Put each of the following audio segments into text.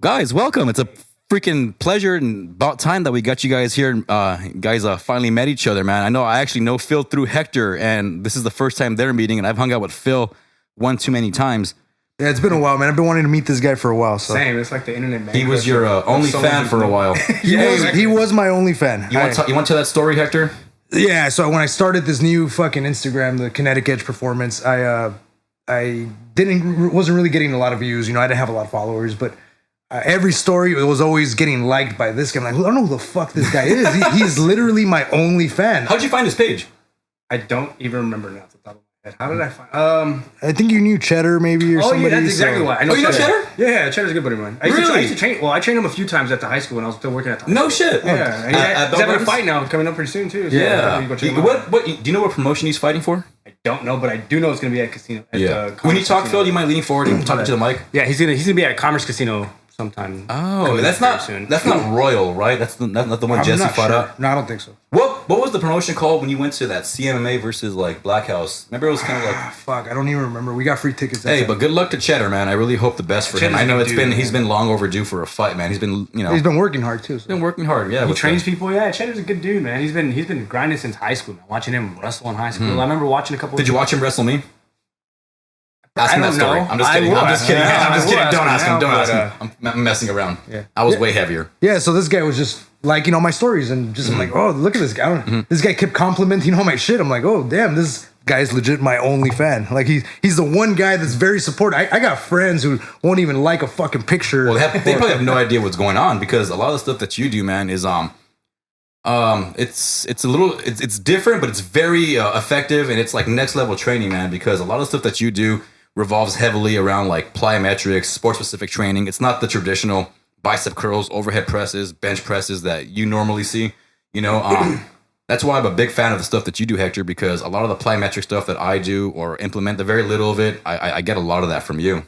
Guys, welcome. It's a freaking pleasure and about time that we got you guys here. Guys finally met each other, man. I actually know Phil through Hector, and this is the first time they're meeting, and I've hung out with Phil one too many times. Yeah, it's been a while, man. I've been wanting to meet this guy for a while. So. Same. It's like the internet, man. He was your only fan for a while. He was my only fan. You want to tell that story, Hector? Yeah, so when I started this new fucking Instagram, the Kinetic Edge Performance, I wasn't really getting a lot of views. You know, I didn't have a lot of followers, but every story was always getting liked by this guy. I'm like, I don't know who the fuck this guy is. He's literally my only fan. How'd you find his page? I don't even remember now off the top of my head. How did I find? I think you knew Cheddar maybe or somebody. Oh, yeah, that's exactly why. I know you know Cheddar? Yeah, Cheddar's a good buddy of mine. I used to train. Well, I trained him a few times at the high school when I was still working at the high No school. shit. Yeah. He's having a fight now coming up pretty soon, too. So Yeah. go check him out. What? Do you know what promotion he's fighting for? I don't know, but I do know it's going to be at Casino. When you talk, Phil, you mind leaning forward and talking to the mic? Yeah, he's gonna be at Commerce Casino sometime. Oh, that's not Royal, right? That's not the one Jesse fought up. No, I don't think so. What was the promotion called when you went to that CMMA versus like Black House? Remember, it was kind of like fuck. I don't even remember. We got free tickets. Hey, but good luck to Cheddar, man. I really hope the best for him. I know he's been long overdue for a fight, man. He's been he's been working hard too. So. Been working hard. Yeah, he trains people. Yeah, Cheddar's a good dude, man. He's been grinding since high school, man. Watching him wrestle in high school. I remember watching a couple. Did you watch him wrestle me? Ask him that story. Know. I'm just kidding. I'm just kidding. Don't ask him. Don't ask him. Yeah. I'm messing around. Yeah. I was way heavier. Yeah, so this guy was just like, my stories and just I'm like, oh, look at this guy. This guy kept complimenting all my shit. I'm like, oh, damn, this guy's legit my only fan. Like he's the one guy that's very supportive. I got friends who won't even like a fucking picture. Well, they probably have no idea what's going on because a lot of the stuff that you do, man, is it's different, but it's very effective, and it's like next level training, man. Because a lot of the stuff that you do revolves heavily around like plyometrics, sport specific training. It's not the traditional bicep curls, overhead presses, bench presses that you normally see. That's why I'm a big fan of the stuff that you do, Hector, because a lot of the plyometric stuff that I do or implement, the very little of it, I get a lot of that from you.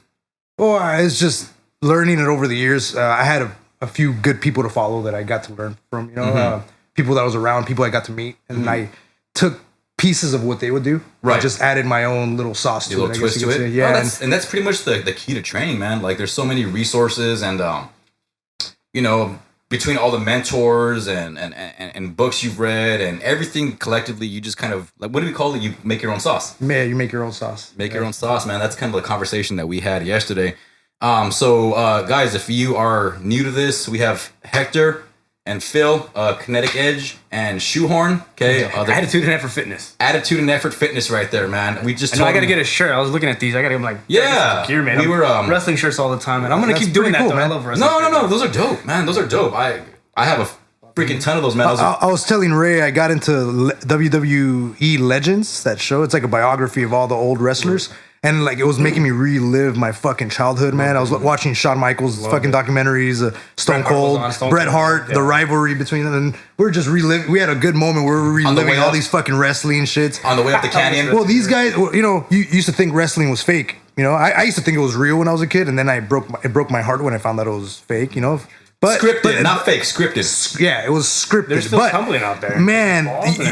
Well, it's just learning it over the years. I had a few good people to follow that I got to learn from, people that was around, people I got to meet, and I took pieces of what they would do. Right. I just added my own little sauce to it. A little twist to it. Yeah. And that's pretty much the key to training, man. Like there's so many resources and, between all the mentors and books you've read and everything collectively, you just kind of, like, what do we call it? You make your own sauce. Yeah, you make your own sauce. Make your own sauce, man. That's kind of the conversation that we had yesterday. So guys, if you are new to this, we have Hector and Phil, Kinetic Edge, and Shoehorn. Okay, Attitude and Effort Fitness. Attitude and Effort Fitness, right there, man. We just. I gotta get a shirt. I was looking at these. I gotta get like gear, man. We were wrestling shirts all the time, and I'm gonna keep doing that. Cool, though. Man. I love wrestling. No, those are dope, man. Those are dope. I have a freaking ton of those, man. I was telling Ray I got into WWE Legends, that show. It's like a biography of all the old wrestlers. And like it was making me relive my fucking childhood, man. I was watching Shawn Michaels' fucking documentaries, Stone Cold, Bret Hart, the rivalry between them, and we're just reliving. We had a good moment where we're reliving all these fucking wrestling shits on the way up the canyon. Well, these guys, you used to think wrestling was fake. I used to think it was real when I was a kid, and then it broke my heart when I found out it was fake. But scripted, not fake, scripted. Yeah, it was scripted. There's still tumbling out there. Man,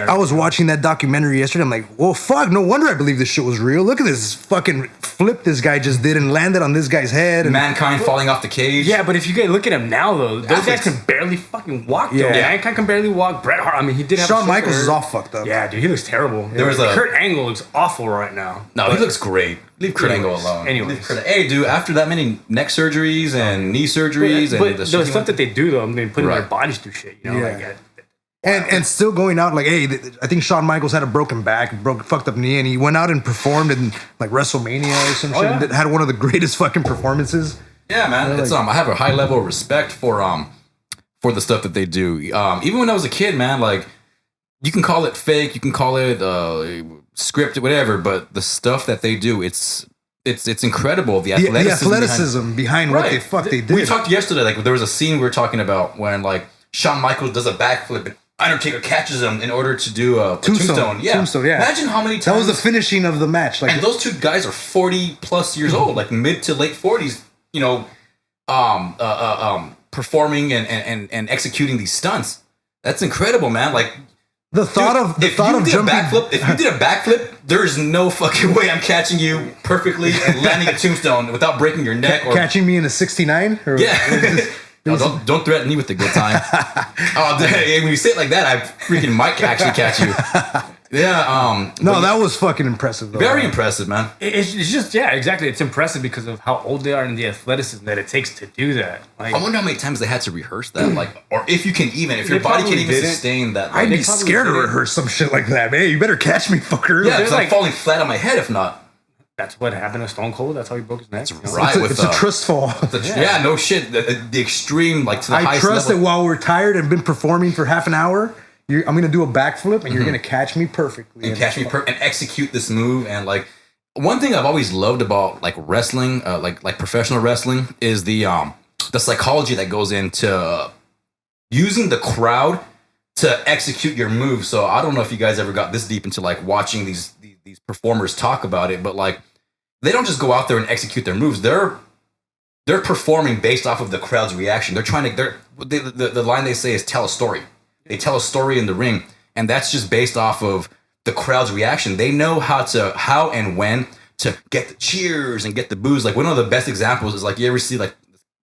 I was watching that documentary yesterday. I'm like, well, fuck, no wonder I believe this shit was real. Look at this fucking flip this guy just did and landed on this guy's head. And Mankind falling off the cage. Yeah, but if you look at him now, though, those guys can barely fucking walk. Yeah. Mankind can barely walk. Bret Hart, he did have Shawn Michaels is all fucked up. Yeah, dude, he looks terrible. Kurt Angle looks awful right now. No, he looks great. Leave Kurt Angle alone. Anyways. Hey, dude, after that many neck surgeries and knee surgeries but the stuff that they do, though, putting their bodies through shit, And still going out like, hey, I think Shawn Michaels had a broken back, fucked up knee, and he went out and performed in like WrestleMania or some shit. And had one of the greatest fucking performances. Yeah, man. It's I have a high level of respect for the stuff that they do. Even when I was a kid, man, like you can call it fake, you can call it scripted, whatever, but the stuff that they do, it's incredible. The athleticism behind what they did. We talked yesterday, like there was a scene we were talking about when like Shawn Michaels does a backflip and Undertaker catches him in order to do a tombstone. Yeah. Tombstone, yeah. Imagine how many times that was the finishing of the match. Like, and those two guys are 40 plus years old, like mid to late 40s. Performing and executing these stunts. That's incredible, man. Like The thought of jumping. If you did a backflip, there's no fucking way I'm catching you perfectly and landing a tombstone without breaking your neck or catching me in a 69. Yeah. No, don't threaten me with the good time. Oh, when you say it like that, I freaking might actually catch you. Yeah. No, that was fucking impressive, though. Very impressive, man. It's just, yeah, exactly. It's impressive because of how old they are and the athleticism that it takes to do that. Like, I wonder how many times they had to rehearse that, like, or if you can even, if your body can even sustain that. I'd be scared to rehearse some shit like that, man. You better catch me, fucker. Yeah, because I'm falling flat on my head if not. That's what happened to Stone Cold. That's how he broke his neck. That's right. It's a trust fall. Yeah, no shit. The extreme, like, to the highest level. I trust that while we're tired and been performing for half an hour, I'm going to do a backflip and you're going to catch me perfectly. And and execute this move. And, like, one thing I've always loved about, like, wrestling, like professional wrestling, is the psychology that goes into using the crowd to execute your move. So I don't know if you guys ever got this deep into, like, watching these performers talk about it, but, like, they don't just go out there and execute their moves. They're performing based off of the crowd's reaction. They're trying to. The line they say is tell a story. They tell a story in the ring, and that's just based off of the crowd's reaction. They know how and when to get the cheers and get the boos. Like, one of the best examples is, like, you ever see, like,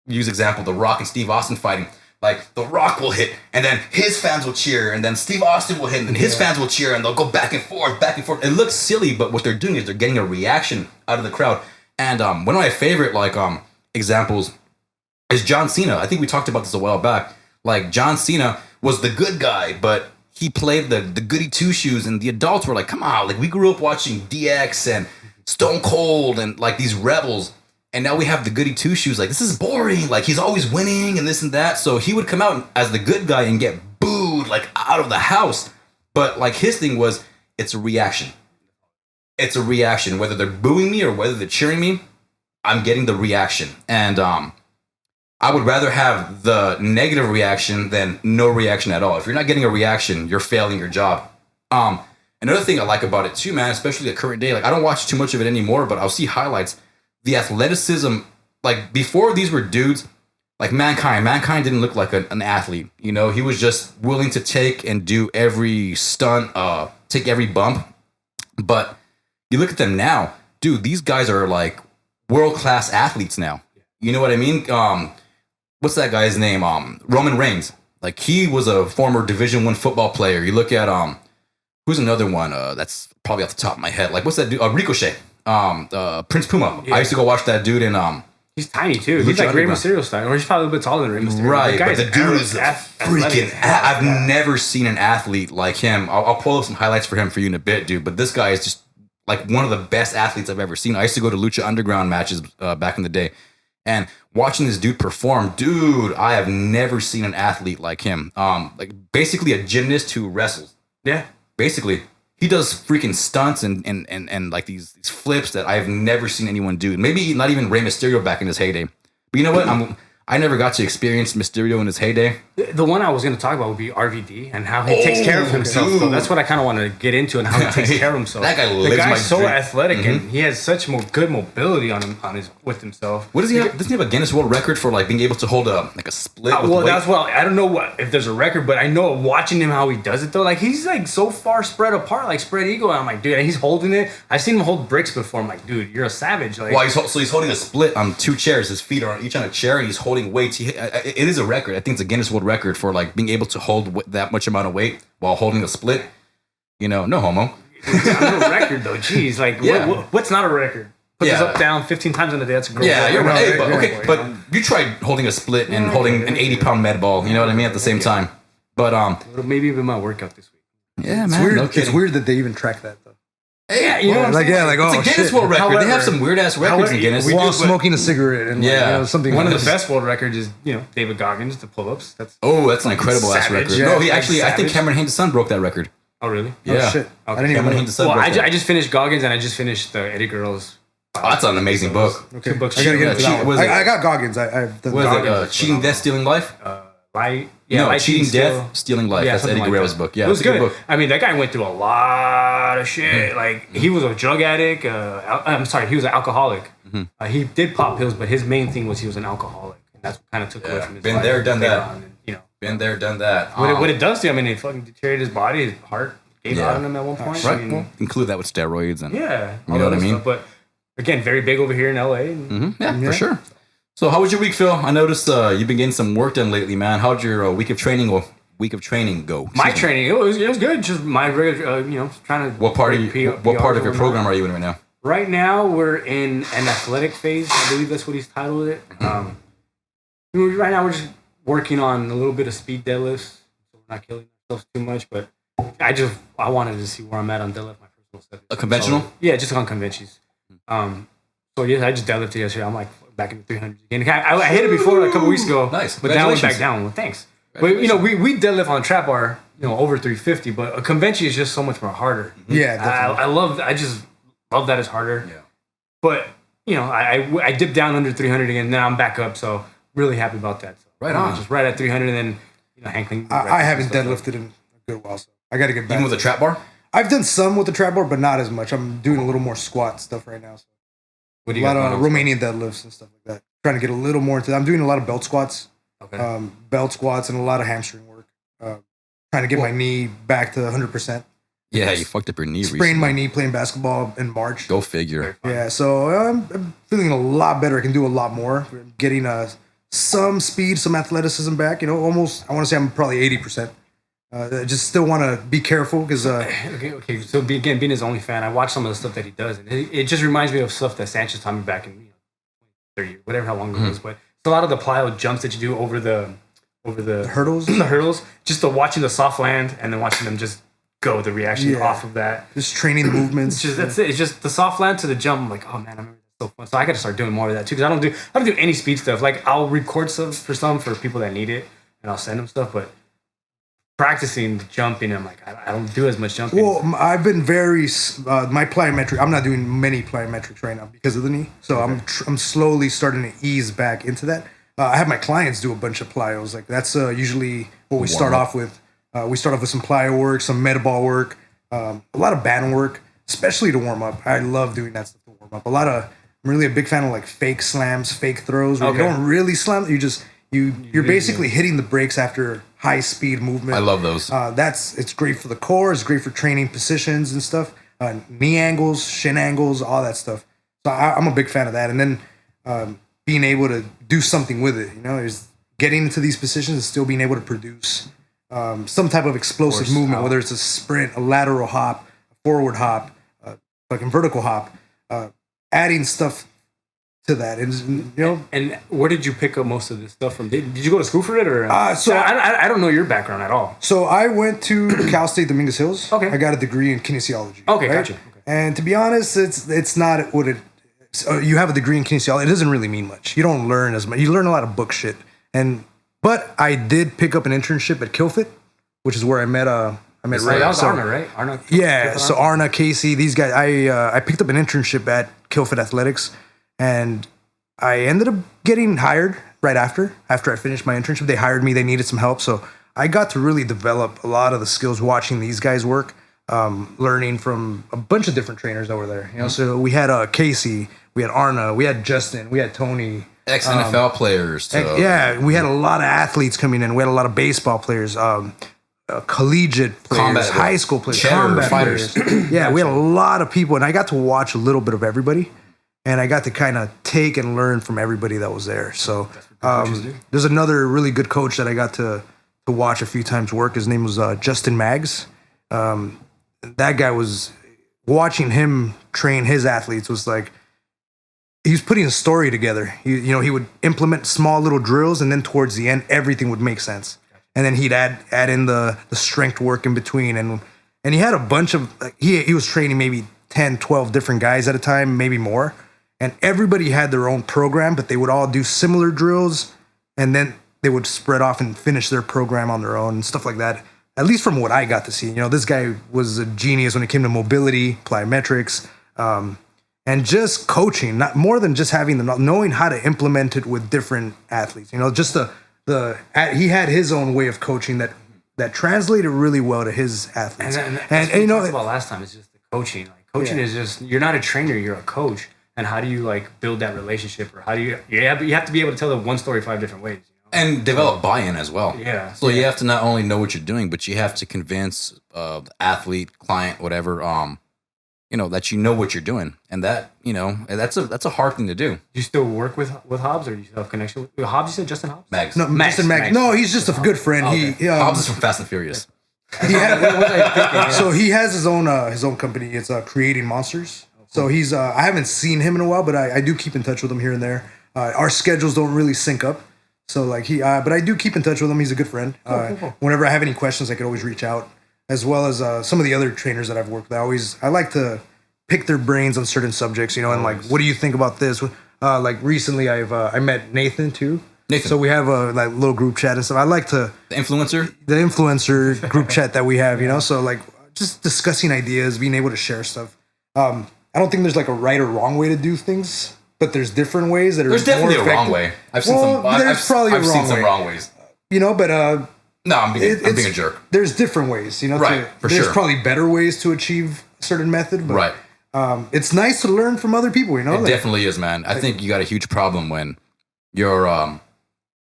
use example, The Rock and Steve Austin fighting. Like, The Rock will hit, and then his fans will cheer, and then Steve Austin will hit, and then his fans will cheer, and they'll go back and forth, back and forth. It looks silly, but what they're doing is they're getting a reaction out of the crowd. And one of my favorite, like, examples is John Cena. I think we talked about this a while back. Like, John Cena was the good guy, but he played the goody two-shoes, and the adults were like, come on, like, we grew up watching DX and Stone Cold and, like, these rebels, and now we have the goody two-shoes. Like, this is boring. Like, he's always winning and this and that. So he would come out as the good guy and get booed, like, out of the house. But, like, his thing was, it's a reaction. It's a reaction. Whether they're booing me or whether they're cheering me, I'm getting the reaction. And I would rather have the negative reaction than no reaction at all. If you're not getting a reaction, you're failing your job. Another thing I like about it too, man, especially the current day, like, I don't watch too much of it anymore, but I'll see highlights. The athleticism, like, before these were dudes, like Mankind didn't look like an athlete. You know, he was just willing to take and do every stunt, take every bump. But you look at them now, dude, these guys are, like, world-class athletes now. You know what I mean? What's that guy's name? Roman Reigns. Like, he was a former Division I football player. You look at who's another one? That's probably off the top of my head. Like, what's that dude? Ricochet. Prince Puma. Yeah. I used to go watch that dude in he's tiny too. He's like Rey Mysterio style, or he's probably a bit taller than Rey Mysterio. Right, but the dude is freaking. I've never seen an athlete like him. I'll pull up some highlights for him for you in a bit, dude. But this guy is just, like, one of the best athletes I've ever seen. I used to go to Lucha Underground matches back in the day. And watching this dude perform, dude, I have never seen an athlete like him. Like, basically a gymnast who wrestles. Yeah. Basically. He does freaking stunts and like these flips that I've never seen anyone do. Maybe not even Rey Mysterio back in his heyday. But you know what? I never got to experience Mysterio in his heyday. The one I was going to talk about would be RVD and how he takes care of himself. So that's what I I want to get into, and how he takes care of himself. That guy lives my dream. The guy's so athletic, and he has such good mobility with himself. What does he have? Doesn't he have a Guinness World Record for, like, being able to hold a split? I don't know if there's a record, but I know watching him how he does it though. Like, he's, like, so far spread apart, like spread eagle. And I'm like, dude, and he's holding it. I've seen him hold bricks before. I'm like, dude, you're a savage. Like, well, he's holding a split on 2 chairs. His feet are each on a chair, and he's holding weights. It is a record. I think it's a Guinness World Record for, like, being able to hold that much amount of weight while holding a split. You know, no homo. It's not a record though. Jeez, like, what's not a record? Put this up down 15 times in a day. That's a girl. Yeah, you're right. But you tried holding a split and holding an 80-pound med ball. You know what I mean? At the same time. But maybe even my workout this week. Yeah, man. It's weird. It's weird that they even track that though. Yeah, you know what I'm saying? Like, it's a Guinness World Record. However, they have some weird ass records in Guinness. While smoking a cigarette and something. One of the best world records is David Goggins, the pull-ups. That's an incredible ass record. Yeah, no, I think Cameron Haynes' son broke that record. Oh really? Yeah. Oh, shit. Okay. I didn't even know. Well, I just finished Goggins and I just finished the Eddie Girls. Oh, that's an amazing book. Okay. 2 books. I gotta get into that one. I got Goggins. I've done Goggins. Cheating, Death, Stealing Life. Cheating, Death, Stealing Life. That's Eddie Guerrero's book. Yeah, it was good. Book. I mean, that guy went through a lot of shit. Like, he was a drug addict. I'm sorry, he was an alcoholic. He did pop pills, but his main thing was he was an alcoholic, and that's what kind of took away from his life. Been there, done that. Been there, done that. What it does to him, I mean, it fucking deteriorated his body. His heart gave out on him at one point. Right. I mean, Well, include that with steroids and yeah, you know what I mean. Stuff. But again, very big over here in LA. Yeah, for sure. So, how was your week, Phil? I noticed you've been getting some work done lately, man. How'd your week of training go? My training, it was good. Just my regular, trying to. What part of your program are you in right now? Right now, we're in an athletic phase. I believe that's what he's titled it. Right now, we're just working on a little bit of speed deadlifts, so we're not killing ourselves too much. But I wanted to see where I'm at on deadlift, my personal stuff. A conventional? So, yeah, just on conventions. So yeah, I just deadlifted yesterday. I'm like back in the 300s again. I hit it before like a couple weeks ago. Nice, but now I went back down. Well, thanks. But we deadlift on a trap bar, over 350. But a convention is just so much more harder. Yeah, definitely. I just love that it's harder. Yeah. But I dipped down under 300 again. Now I'm back up. So really happy about that. So, right on. Just right at 300, and then Hank. I haven't deadlifted in a good while, so I got to get back. Even with a trap bar? I've done some with the trap bar, but not as much. I'm doing a little more squat stuff right now. So. What do you a lot of Romanian deadlifts and stuff like that. Trying to get a little more into that. I'm doing a lot of belt squats. Okay. Belt squats and a lot of hamstring work. Trying to get my knee back to 100%. Yeah, you fucked up your knee recently. Sprained my knee playing basketball in March. Go figure. Yeah, so I'm feeling a lot better. I can do a lot more. Getting some speed, some athleticism back. Almost, I want to say I'm probably 80%. I just still want to be careful because... Okay. So being his only fan, I watch some of the stuff that he does, and it just reminds me of stuff that Sanchez taught me back in 30 whatever how long it was. But it's a lot of the plyo jumps that you do over the hurdles. The hurdles, just the watching the soft land and then watching them just go, the reaction off of that. Just training the movements. That's it. It's just the soft land to the jump. I'm like, oh man, I remember that's so fun. So I got to start doing more of that too, because I don't do any speed stuff. Like I'll record stuff for people that need it, and I'll send them stuff, but practicing the jumping, I'm like, I don't do as much jumping. Well, I've been very my plyometric. I'm not doing many plyometrics right now because of the knee, so I'm slowly starting to ease back into that. I have my clients do a bunch of plyos. Like that's usually what we start off with. We start off with some plyo work, some metaball work, a lot of band work, especially to warm up. I love doing that stuff to warm up. I'm really a big fan of like fake slams, fake throws, where you don't really slam. You're basically hitting the brakes after high speed movement. I love those. It's great for the core. It's great for training positions and stuff. Knee angles, shin angles, all that stuff. So I'm a big fan of that. And then being able to do something with it, is getting into these positions and still being able to produce some type of explosive movement, whether it's a sprint, a lateral hop, a forward hop, fucking vertical hop, adding stuff to that. And where did you pick up most of this stuff from? Did you go to school for it, or? So I don't know your background at all. So I went to Cal State Dominguez Hills. Okay. I got a degree in kinesiology. Okay, right? gotcha. Okay. And to be honest, it's not what it. So you have a degree in kinesiology. It doesn't really mean much. You don't learn as much. You learn a lot of book shit. But I did pick up an internship at Kilfit, which is where I met Ray. That was Arna, right? Arna. Yeah. So Arna, Casey, these guys. I picked up an internship at Kilfit Athletics, and I ended up getting hired right after I finished my internship. They hired me. They needed some help, so I got to really develop a lot of the skills watching these guys work, learning from a bunch of different trainers over there. So we had Casey, we had Arna, we had Justin, we had Tony. Ex-NFL players. We had a lot of athletes coming in. We had a lot of baseball players, collegiate players, high school players, combat fighters. Yeah, we had a lot of people, and I got to watch a little bit of everybody, and I got to kind of take and learn from everybody that was there. So there's another really good coach that I got to watch a few times work. His name was Justin Maggs. That guy was watching him train his athletes was like, he was putting a story together. He would implement small little drills, and then towards the end, everything would make sense. And then he'd add in the strength work in between. And he had a bunch of, he was training maybe 10, 12 different guys at a time, maybe more. And everybody had their own program, but they would all do similar drills. And then they would spread off and finish their program on their own and stuff like that. At least from what I got to see. This guy was a genius when it came to mobility, plyometrics, and just coaching, not more than just having knowing how to implement it with different athletes. Just he had his own way of coaching that translated really well to his athletes. And what we talked about last time is just the coaching. Like coaching is just, you're not a trainer, you're a coach. And how do you build that relationship, or how do you have to be able to tell the one story 5 different ways? and develop buy-in as well. Yeah. So you have to not only know what you're doing, but you have to convince the athlete, client, whatever, that you know what you're doing, and that that's a hard thing to do. Do you still work with Hobbs, or do you still have connection with Hobbs? You said Justin Hobbs? Mags. No, Max, Mr. Max. Max. No, he's just a good friend. Okay. Hobbs is from Fast and Furious. He had, What was I thinking? so he has his own company. It's Creating Monsters. So he's I haven't seen him in a while, but I do keep in touch with him here and there. Our schedules don't really sync up, so like but I do keep in touch with him. He's a good friend. Cool. Whenever I have any questions, I could always reach out, as well as some of the other trainers that I've worked with. I like to pick their brains on certain subjects, and like, what do you think about this? Like recently, I met Nathan too. Nathan. So we have a little group chat and stuff. I like to The influencer. the influencer group chat that we have, so like just discussing ideas, being able to share stuff. I don't think there's like a right or wrong way to do things, but there's different ways that are There's definitely more a wrong effective. way. I've seen Well, some. there's probably a I've seen wrong some way. wrong ways. But No, I'm being it's- a jerk. There's different ways, Right, for there's sure. probably better ways to achieve a certain method, but Right. It's nice to learn from other people, It like, definitely is, man. I think you got a huge problem when you're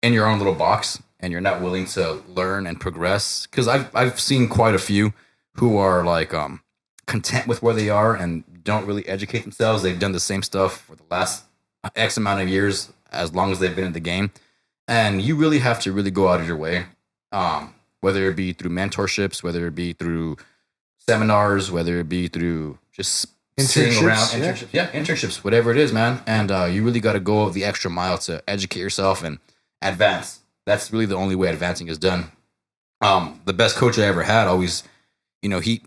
in your own little box and you're not willing to learn and progress. Because I've seen quite a few who are like content with where they are and don't really educate themselves. They've done the same stuff for the last X amount of years, as long as they've been in the game. And you really have to really go out of your way, whether it be through mentorships, whether it be through seminars, whether it be through just sitting around Internships, internships, whatever it is, man. And you really got to go the extra mile to educate yourself and advance. That's really the only way advancing is done. The best coach I ever had always,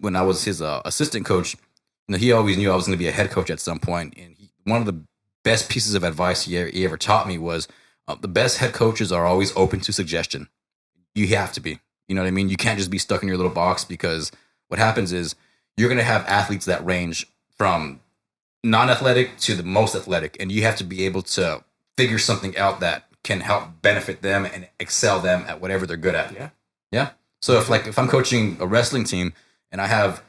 when I was his assistant coach, he always knew I was going to be a head coach at some point. And one of the best pieces of advice he ever taught me was the best head coaches are always open to suggestion. You have to be. You know what I mean? You can't just be stuck in your little box, because what happens is you're going to have athletes that range from non-athletic to the most athletic, and you have to be able to figure something out that can help benefit them and excel them at whatever they're good at. Yeah. So if I'm coaching a wrestling team and I have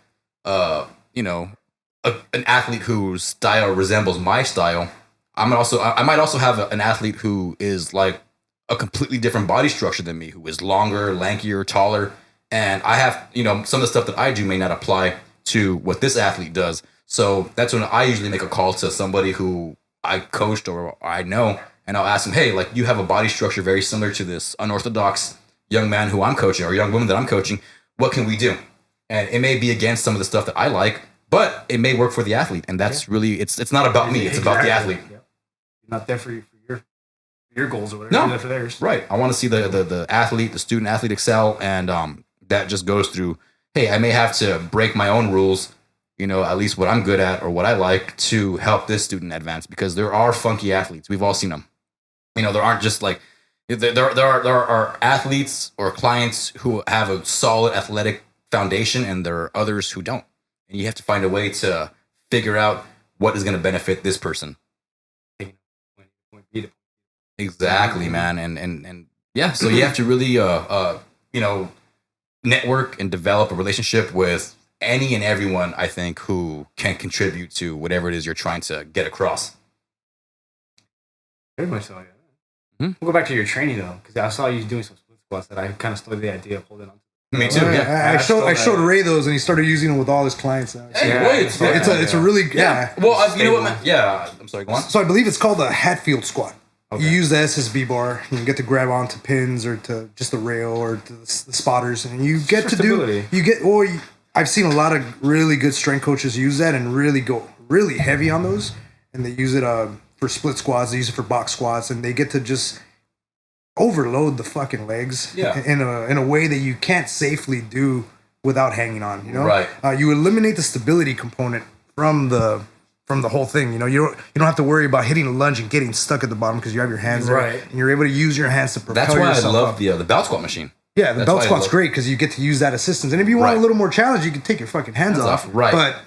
an athlete whose style resembles my style, I might also have an athlete who is like a completely different body structure than me, who is longer, lankier, taller, and I have some of the stuff that I do may not apply to what this athlete does. So that's when I usually make a call to somebody who I coached or I know, and I'll ask them, hey, like, you have a body structure very similar to this unorthodox young man who I'm coaching or young woman that I'm coaching. What can we do? And it may be against some of the stuff that I like, but it may work for the athlete. And that's really, it's not about me. It's about the athlete. Yep. You're not there for your goals or whatever. No. You're there for theirs. Right. I want to see the athlete, the student athlete excel. And that just goes through, hey, I may have to break my own rules, at least what I'm good at or what I like, to help this student advance, because there are funky athletes. We've all seen them. There aren't just like, there are athletes or clients who have a solid athletic foundation, and there are others who don't. And you have to find a way to figure out what is going to benefit this person. Exactly, man. And yeah, so you have to really, network and develop a relationship with any and everyone, I think, who can contribute to whatever it is you're trying to get across. Very much so, yeah. Hmm? We'll go back to your training, though, because I saw you doing some split squats that I kind of stole the idea of holding on to. Me too, yeah. I showed Ray those, and he started using them with all his clients now. Hey, Yeah, wait, It's a really Well, you know what, man? Yeah, I'm sorry, go on. So I believe it's called a Hatfield squat. Okay. You use the SSB bar, and you get to grab onto pins or to just the rail or to the spotters, and you get For to stability. I've seen a lot of really good strength coaches use that and really go really heavy on those, and they use it for split squats, they use it for box squats, and they get to just overload the fucking legs in a way that you can't safely do without hanging on. Right. You eliminate the stability component from the whole thing. You don't have to worry about hitting a lunge and getting stuck at the bottom because you have your hands there, Right. and you're able to use your hands to propel That's why I yourself love up. the belt squat machine. Yeah, the That's belt why I squat's love- great because you get to use that assistance. And if you want Right. a little more challenge, you can take your fucking hands off. Right. But,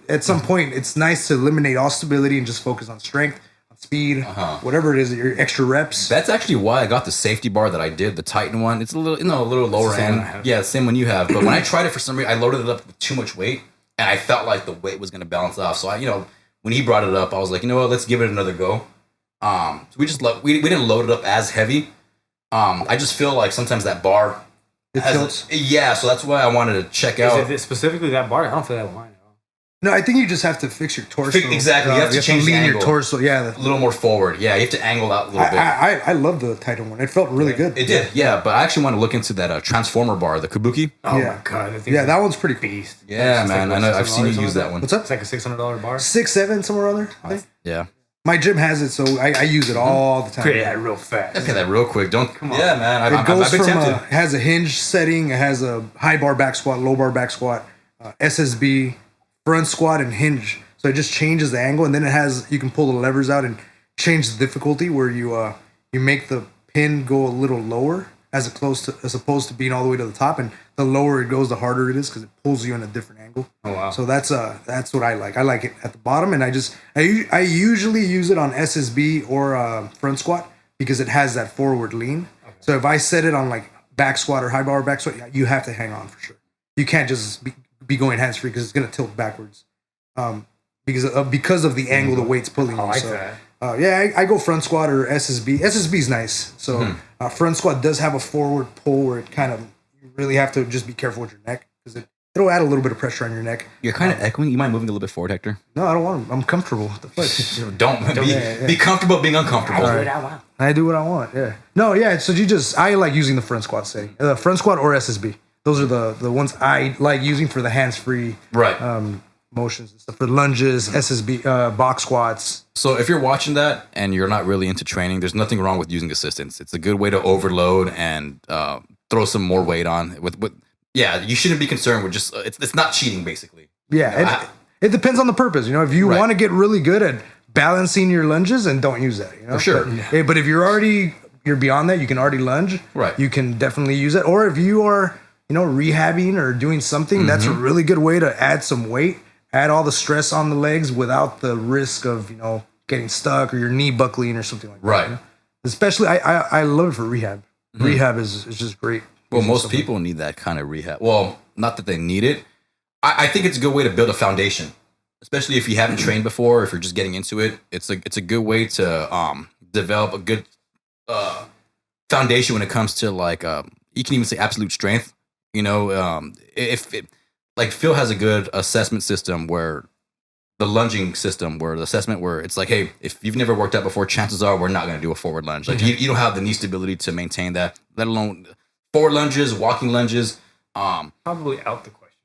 at some point, it's nice to eliminate all stability and just focus on strength, on speed, whatever it is, your extra reps. That's actually why I got the safety bar that I did, the Titan one. It's a little lower Same one I end. have. Yeah, same one you have. But when I tried it for some reason, I loaded it up with too much weight, and I felt like the weight was going to balance off. So when he brought it up, I was like, you know what, let's give it another go. So we didn't load it up as heavy, I just feel like sometimes that bar tilts. Yeah, so that's why I wanted to check out. Is it specifically that bar? I don't feel that with mine at all. No, I think you just have to fix your torso. Exactly. You have to change the lean your angle. torso. Yeah, A little more forward. Yeah, you have to angle out a little bit. I love the Titan one. It felt really good. It did, yeah. But I actually want to look into that Transformer bar, the Kabuki. Oh Yeah. my god, that thing's Yeah, that one's pretty cool. beast. Yeah, It's man. like I know. I've $600 seen you something use like that one. What's up? It's like a $600 bar. 6, 7, somewhere around there. I think. Yeah. My gym has it, so I use it all the time. Create that real fast. Let's get that real quick. Don't come on. Yeah, man. It goes I've been from tempted. it has a hinge setting. It has a high bar back squat, low bar back squat, SSB, front squat, and hinge. So it just changes the angle, and then it has you can pull the levers out and change the difficulty where you make the pin go a little lower as opposed to being all the way to the top, and the lower it goes, the harder it is because it pulls you in a different angle. Oh wow. So that's what I like. I like it at the bottom, and I usually use it on SSB or front squat because it has that forward lean. Okay. So if I set it on like back squat or high bar back squat, you have to hang on for sure. You can't just be going hands free because it's gonna tilt backwards. Because of the angle the weight's pulling you. I like so, that. I go front squat or SSB. SSB is nice. So front squat does have a forward pull where it kind of you really have to just be careful with your neck because it'll add a little bit of pressure on your neck. You're kind of echoing. You mind moving a little bit forward, Hector? No, I don't want to. I'm comfortable. What the fuck? Don't be comfortable being uncomfortable. I do what I want. Yeah. No, yeah. So I like using the front squat setting. The front squat or SSB. Those are the ones I like using for the hands free. Right. Motions and stuff for lunges, SSB, box squats. So if you're watching that and you're not really into training, there's nothing wrong with using assistance. It's a good way to overload and throw some more weight on. Yeah, you shouldn't be concerned with just it's not cheating basically. Yeah, it depends on the purpose. You know, if you Right. want to get really good at balancing your lunges, and don't use that. You know, For sure. But if you're beyond that, you can already lunge. Right. You can definitely use it. Or if you are rehabbing or doing something, that's a really good way to add some weight. Add all the stress on the legs without the risk of getting stuck or your knee buckling or something like Right. that. You know? Especially, I love it for rehab. Rehab is just great. Well, most people need that kind of rehab. Well, not that they need it. I think it's a good way to build a foundation, especially if you haven't trained before. If you're just getting into it, it's a good way to develop a good foundation when it comes to you can even say absolute strength. Like Phil has a good assessment system where the lunging system where the assessment where it's like, hey, if you've never worked out before, chances are we're not going to do a forward lunge. Like you don't have the knee stability to maintain that, let alone forward lunges, walking lunges. Probably out the question.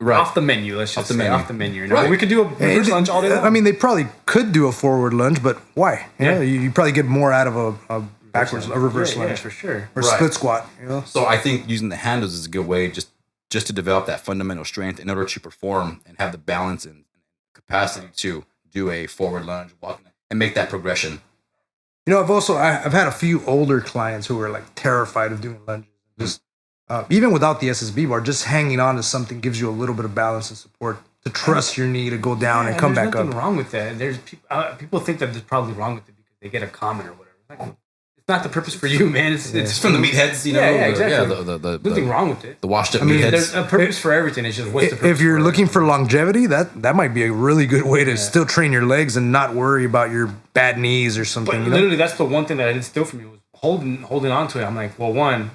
Right. Off the menu, let's just say off the menu. Right. We could do a reverse lunge all day long. I mean, they probably could do a forward lunge, but why? You probably get more out of a backwards, a reverse lunge for sure. or split squat. So I think using the handles is a good way just to develop that fundamental strength in order to perform and have the balance and capacity to do a forward lunge, walk, and make that progression. I've had a few older clients who were like terrified of doing lunges. Just even without the SSB bar, just hanging on to something gives you a little bit of balance and support to trust your knee to go down and come back up. There's nothing wrong with that. There's people think that there's probably wrong with it because they get a comment or whatever. It's not the purpose for you, man. It's From the meatheads, Yeah, exactly. There's nothing wrong with it. The washed up meatheads. There's a purpose for everything. It's just what's the purpose If you're for looking for longevity, that might be a really good way to still train your legs and not worry about your bad knees or something. But literally, that's the one thing that I didn't steal from you was holding on to it. I'm like, well, one,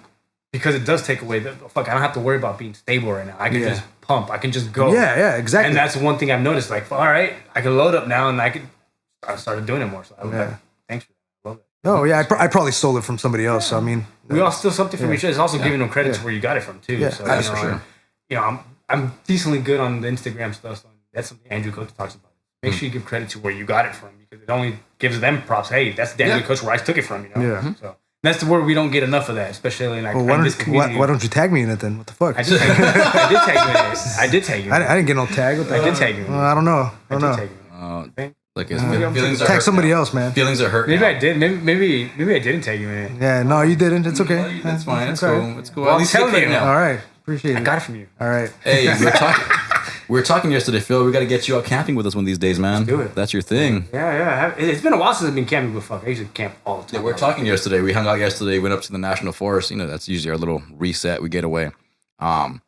because it does take away I don't have to worry about being stable right now. I can just pump. I can just go. Yeah, exactly. And that's one thing I've noticed. Like, all right, I can load up now, and I started doing it more. So I was like, thanks for that. I love it. Oh yeah, I probably stole it from somebody else. So, I mean, we all steal something from each other. It's also giving them credit to where you got it from too. Yeah, so that's for sure. I'm decently good on the Instagram stuff. So that's something Andrew Coach talks about. Make sure you give credit to where you got it from because it only gives them props. Hey, that's the damn good coach where I took it from. Yeah. So that's where we don't get enough of that, especially in this community. Why don't you tag me in it then? What the fuck? I did tag you in it. I did tag you in it. I didn't get no tag. I did tag you in it. I don't know. I don't know. Tag you in it. Like his feelings are Tag hurt somebody now. else, man. Feelings are hurt. Maybe now. I did. Maybe I didn't tag you in it. Yeah, no, you didn't. It's okay. Well, that's fine. It's okay. cool. It's cool. Well, At least I'm you get telling paid you. now. All right, appreciate it. I got it from you. All right. Hey, we were talking yesterday, Phil. We got to get you out camping with us one of these days, man. Let's do it. That's your thing. Yeah. It's been a while since I've been camping with fuck. I used to camp all the time. Yeah, we were talking yesterday. We hung out yesterday. Went up to the national forest. That's usually our little reset. We get away. You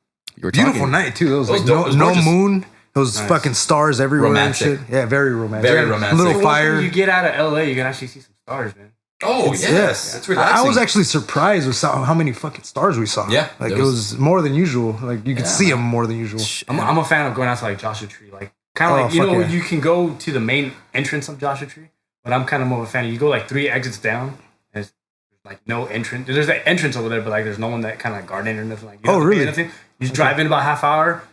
were Beautiful talking, night too. It was like dope. It was no gorgeous. moon. Those fucking stars everywhere Romantic. and shit. Yeah, very romantic. Very romantic. Little Once fire. you get out of LA, you can actually see some stars, man. Oh yes, it's relaxing. I was actually surprised with how many fucking stars we saw. Yeah, like it was more than usual. Like you could see them more than usual. I'm a fan of going out to like Joshua Tree, like kind of like you can go to the main entrance of Joshua Tree, but I'm kind of more of a fan. You go like 3 exits down, and there's like no entrance. There's an entrance over there, but like there's no one that kind of guarding or nothing. Like you don't have to pay nothing. You just drive in about half hour,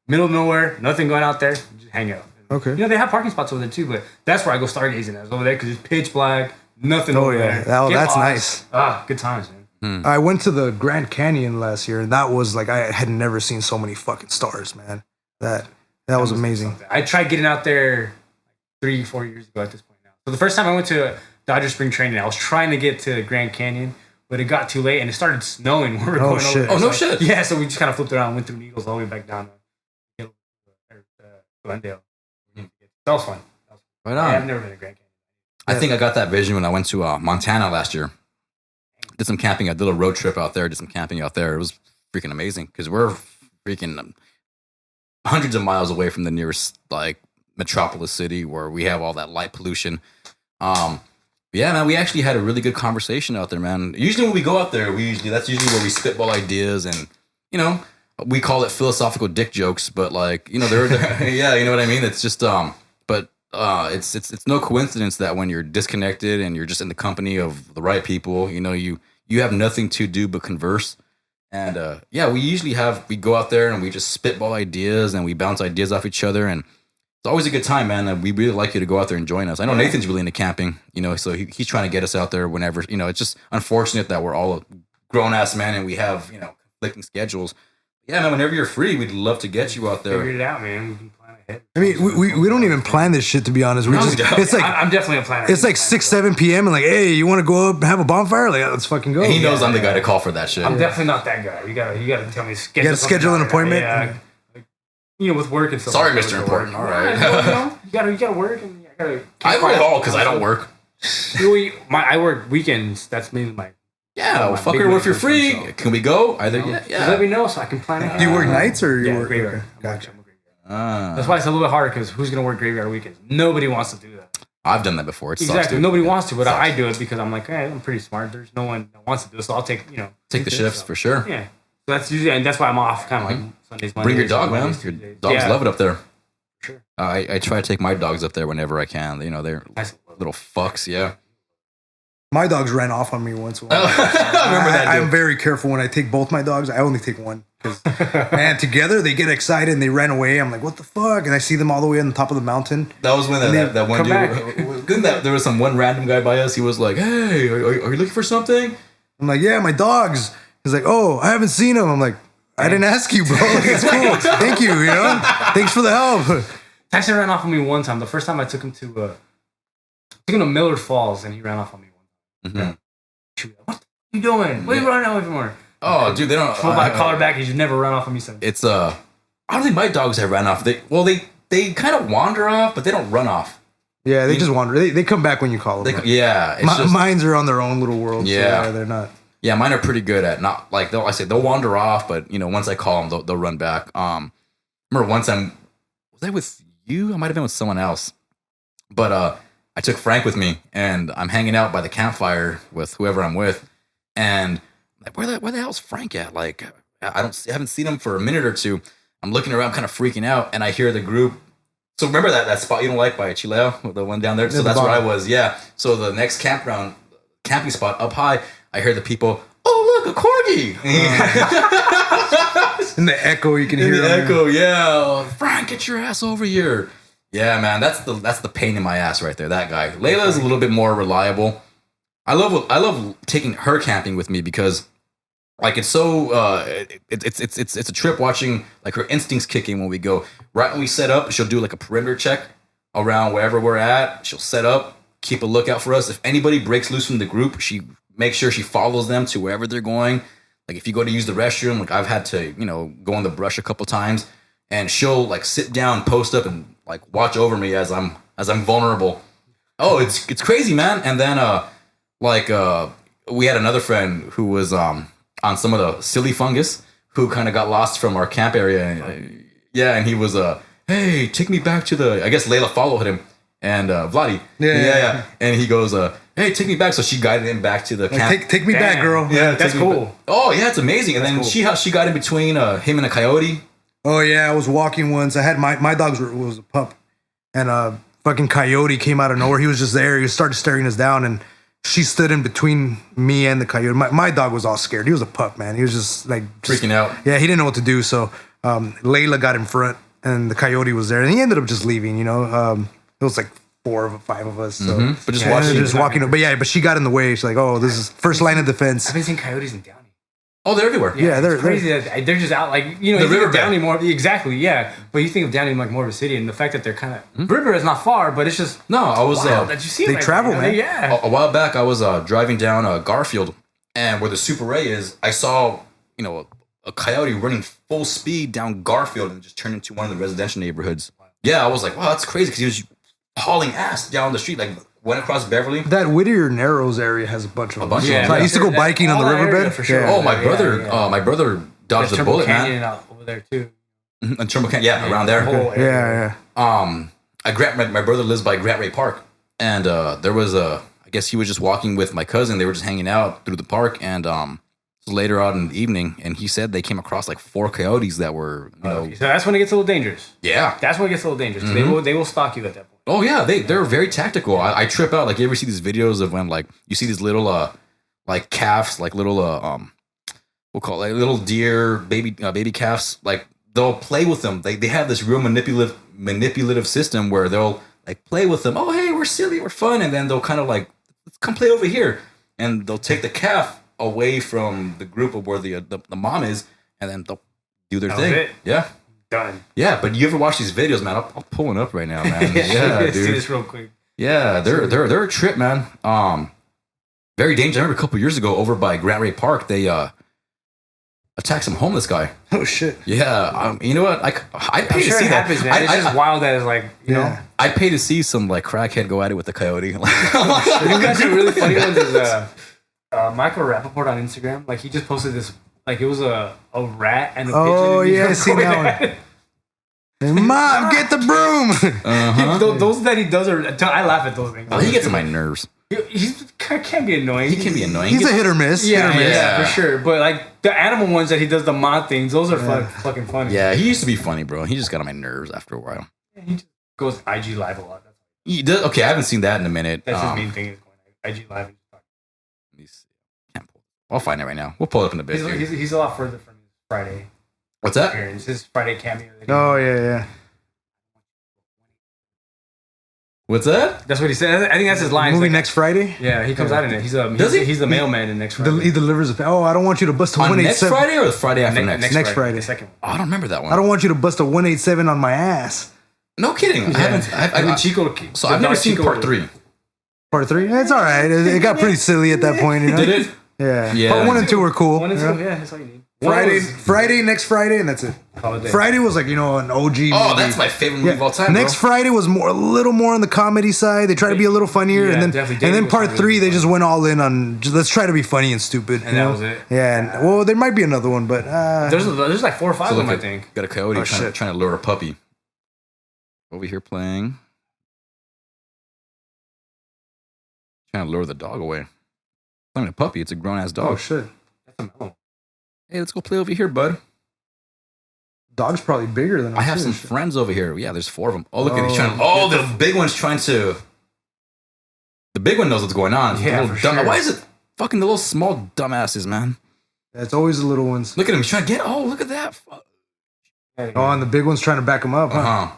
middle of nowhere, nothing going out there. You just hang out. Okay. You know they have parking spots over there too, but that's where I go stargazing. Is over there because it's pitch black. Nothing over there. That's nice. Good times, man. I went to the Grand Canyon last year, and that was like I had never seen so many fucking stars, man. That was amazing. I tried getting out there 3-4 years ago at this point now. So the first time I went to Dodger Spring Training, I was trying to get to Grand Canyon, but it got too late, and it started snowing when we were going over there. Oh, no shit. Yeah, so we just kind of flipped around and went through Needles all the way back down to Glendale. That was fun. Right on. Yeah, I've never been to Grand Canyon. I think I got that vision when I went to Montana last year. Did some camping, a little road trip out there, did some camping out there. It was freaking amazing because we're freaking hundreds of miles away from the nearest like metropolis city where we have all that light pollution. Yeah, man, we actually had a really good conversation out there, man. Usually when we go out there, that's usually where we spitball ideas and, you know, we call it philosophical dick jokes, but like, you know, yeah, you know what I mean? It's just, but it's no coincidence that when you're disconnected and you're just in the company of the right people, you know, you have nothing to do but converse. And yeah, we go out there and we just spitball ideas and we bounce ideas off each other, and it's always a good time, man. We really like you to go out there and join us. I know Nathan's really into camping, you know, so he's trying to get us out there whenever, you know. It's just unfortunate that we're all grown ass men and we have, you know, conflicting schedules. Yeah, man, whenever you're free, we'd love to get you out there. Figure it out, man. We can plan ahead. I mean, we don't even plan this shit, to be honest. It's like I'm definitely a planner. It's like 6-7 p.m. and like, hey, you want to go up and have a bonfire? Like, let's fucking go. And he knows I'm the guy to call for that shit. I'm definitely not that guy. You gotta tell me. You gotta schedule an appointment. Yeah. You know, with work and stuff. Sorry, like Mr. Important. All right. You gotta work, and you gotta. I work all because I don't work. I work weekends. That's mainly my. Yeah, well, fucker, if you're free, can we go? Either, yeah. Let me know so I can plan it. Do you work nights or you work graveyard? Gotcha. That's why it's a little bit harder because who's gonna work graveyard weekends? Nobody wants to do that. I've done that before. It exactly. sucks, dude. Nobody wants to, but I do it because I'm like, hey, I'm pretty smart. There's no one that wants to do it, so I'll take the shifts for sure. Yeah. So that's usually, and that's why I'm off kind of like Sundays, Mondays. Bring your dog, man. Your dogs love it up there. Sure. I try to take my dogs up there whenever I can. You know, they're little fucks. Yeah. My dogs ran off on me once. I remember that. I'm very careful when I take both my dogs. I only take one because, man, together they get excited and they ran away. I'm like, what the fuck? And I see them all the way on the top of the mountain. That was when that one dude. There was some one random guy by us. He was like, "Hey, are you looking for something?" I'm like, "Yeah, my dogs." He's like, "Oh, I haven't seen them." I'm like, "I didn't ask you, bro. Like, it's cool. Thank you. You know, thanks for the help." Tyson ran off on me one time. The first time I took him to Millard Falls, and he ran off on me. Mm-hmm. What are you doing? What are you running away from? Oh, dude, they don't. Pull my collar back. He's never run off on me since. It's I don't think my dogs have ran off. They kind of wander off, but they don't run off. Yeah, they just wander. They come back when you call them. Mines are on their own little world. Yeah, so they're not. Yeah, mine are pretty good at not like they'll wander off, but you know once I call them, they'll run back. Remember one time was I with you? I might have been with someone else, but I took Frank with me, and I'm hanging out by the campfire with whoever I'm with, and like, where the hell's Frank at? Like, I haven't seen him for a minute or two. I'm looking around, kind of freaking out, and I hear the group. So remember that spot you don't like by Chileo, the one down there. So that's where I was. Yeah. So the next camping spot up high, I hear the people. Oh look, a corgi! In the echo, you can hear the echo. Yeah, Frank, get your ass over here. Yeah, man, that's the pain in my ass right there. That guy. Layla is a little bit more reliable. I love taking her camping with me because, like, it's so it's a trip watching like her instincts kicking when we go. Right when we set up, she'll do like a perimeter check around wherever we're at. She'll set up, keep a lookout for us. If anybody breaks loose from the group, she makes sure she follows them to wherever they're going. Like if you go to use the restroom, like I've had to go in the brush a couple times, and she'll like sit down, post up, and like watch over me as I'm vulnerable. Oh, it's crazy, man. And then we had another friend who was on some of the silly fungus who kind of got lost from our camp area. And he was hey, take me back to the. I guess Layla followed him, and Vladi. Yeah. And he goes, "Hey, take me back." So she guided him back to the camp. Take me back, girl. Yeah, That's take me cool. back. Oh yeah, it's amazing. And then she got in between him and a coyote. Oh yeah, I was walking once. I had my dog was a pup, and fucking coyote came out of nowhere. He was just there. He started staring us down, and she stood in between me and the coyote. My dog was all scared. He was a pup, man. He was just like Freaking out. Yeah, he didn't know what to do. So Layla got in front, and the coyote was there, and he ended up just leaving. You know, it was like 5 of us. So But just walking. But she got in the way. She's like, "Oh, this is first line of defense." I've been seeing coyotes in Downey. Oh, they're everywhere. Yeah, It's crazy that they're just out like you know The you think of riverbed. Downey more exactly but you think of Downey like more of a city and the fact that they're kind of river is not far but it's just No, I was wild that you see it they like travel, that, man. yeah a while back. I was driving down Garfield, and where the Super Ray is, I saw a coyote running full speed down Garfield and just turned into one of the residential neighborhoods. Yeah, I was like, wow, that's crazy because he was hauling ass down the street, like went across Beverly. That Whittier Narrows area has a bunch of them. bunch of them. So I used to go biking on the All that area riverbed for sure. Yeah. Oh, my brother, yeah. my brother dodged a Turnbull bullet, Canyon man. out over there too And Trimble Canyon, yeah, around there. the whole area. Yeah. My brother lives by Grant Ray Park, and there was I guess he was just walking with my cousin. They were just hanging out through the park, and later on in the evening, and he said they came across like 4 coyotes that were, So that's when it gets a little dangerous. yeah. That's when it gets a little dangerous. 'Cause they will stalk you at that point. Oh yeah, they're very tactical. I trip out. Like, you ever see these videos of when like you see these little like calves, like little we'll call it like little deer baby calves. Like, they'll play with them. They have this real manipulative system where they'll like play with them. Oh hey, we're silly, we're fun, and then they'll kind of like, let's come play over here, and they'll take the calf away from the group of where the mom is, and then they'll do their thing. it. Yeah. Done. Yeah, but you ever watch these videos, man? I'll pull one up right now, man. Yeah, Let's see dude. this real quick. Yeah, they're a trip, man. Very dangerous. I remember a couple years ago over by Grant Ray Park, they attacked some homeless guy. Oh shit. Yeah, you know what? I I'm pay to sure see it that. happens, man. It's just wild that it's like, you know. I pay to see some like crackhead go at it with the coyote. You guys are really funny ones is Michael Rappaport on Instagram. Like, he just posted this, like, it was a rat and a pigeon. Oh and he yeah, I was seen going that at one. it. Mom, get the broom. Those that he does are, I laugh at those things. Oh, he gets on my nerves. He can be annoying. He can be annoying. He's a hit or miss. Yeah, hit or miss. yeah, for sure. But like the animal ones that he does the mod things, those are fucking funny. Yeah, he used to be funny, bro. He just got on my nerves after a while. He just goes IG live a lot. He does. Okay, I haven't seen that in a minute. That's his main thing is going IG live. Let me see. Can't pull. I'll find it right now. We'll pull it up in a bit. He's a lot further from his Friday What's that? appearance. His Friday cameo. Oh yeah. What's that? That's what he said. I think that's his line. Movie Like, next Friday. yeah, he comes out in it. He's the mailman in next He Friday. delivers a. Oh, I don't want you to bust a On next 187. Friday or the Friday after next? Next Friday. The second one. Oh, I don't remember that one. I don't want you to bust a 187 on my ass. No kidding. I haven't. I mean, Chico. So I've never seen part 3. Part 3. It's all right. It got pretty silly at that point. You know? Did it? Yeah. Yeah. Part 1 and 2 were cool. One and you know? two, yeah, that's all you need. Friday, next Friday, and that's it. Holiday. Friday was like, an OG movie. Oh, that's my favorite movie of all time. Next bro. Friday was a little more on the comedy side. They tried to be a little funnier, Yeah, and then definitely. and then David part was 3 really they just funny. went all in on let's try to be funny and stupid. And that was it. Yeah, and, well, there might be another one, but There's like 4 or 5 So of them, look I think. Got a coyote trying shit. to lure a puppy. Over here playing. Trying to lure the dog away. Playing a puppy. It's a grown ass dog. oh shit, That's a mellow. Hey, let's go play over here, bud. dog's probably bigger than I have us, some too. friends over here. Yeah, there's 4 of them. Oh, look at he's Oh. trying. Oh, the big one's trying to. The big one knows what's going on. Yeah, The little for dumb, sure. Why is it fucking the little small dumbasses, man? It's always the little ones. Look at him. He's trying to get. Oh, look at that. Oh, and the big one's trying to back him up. Huh? Uh huh.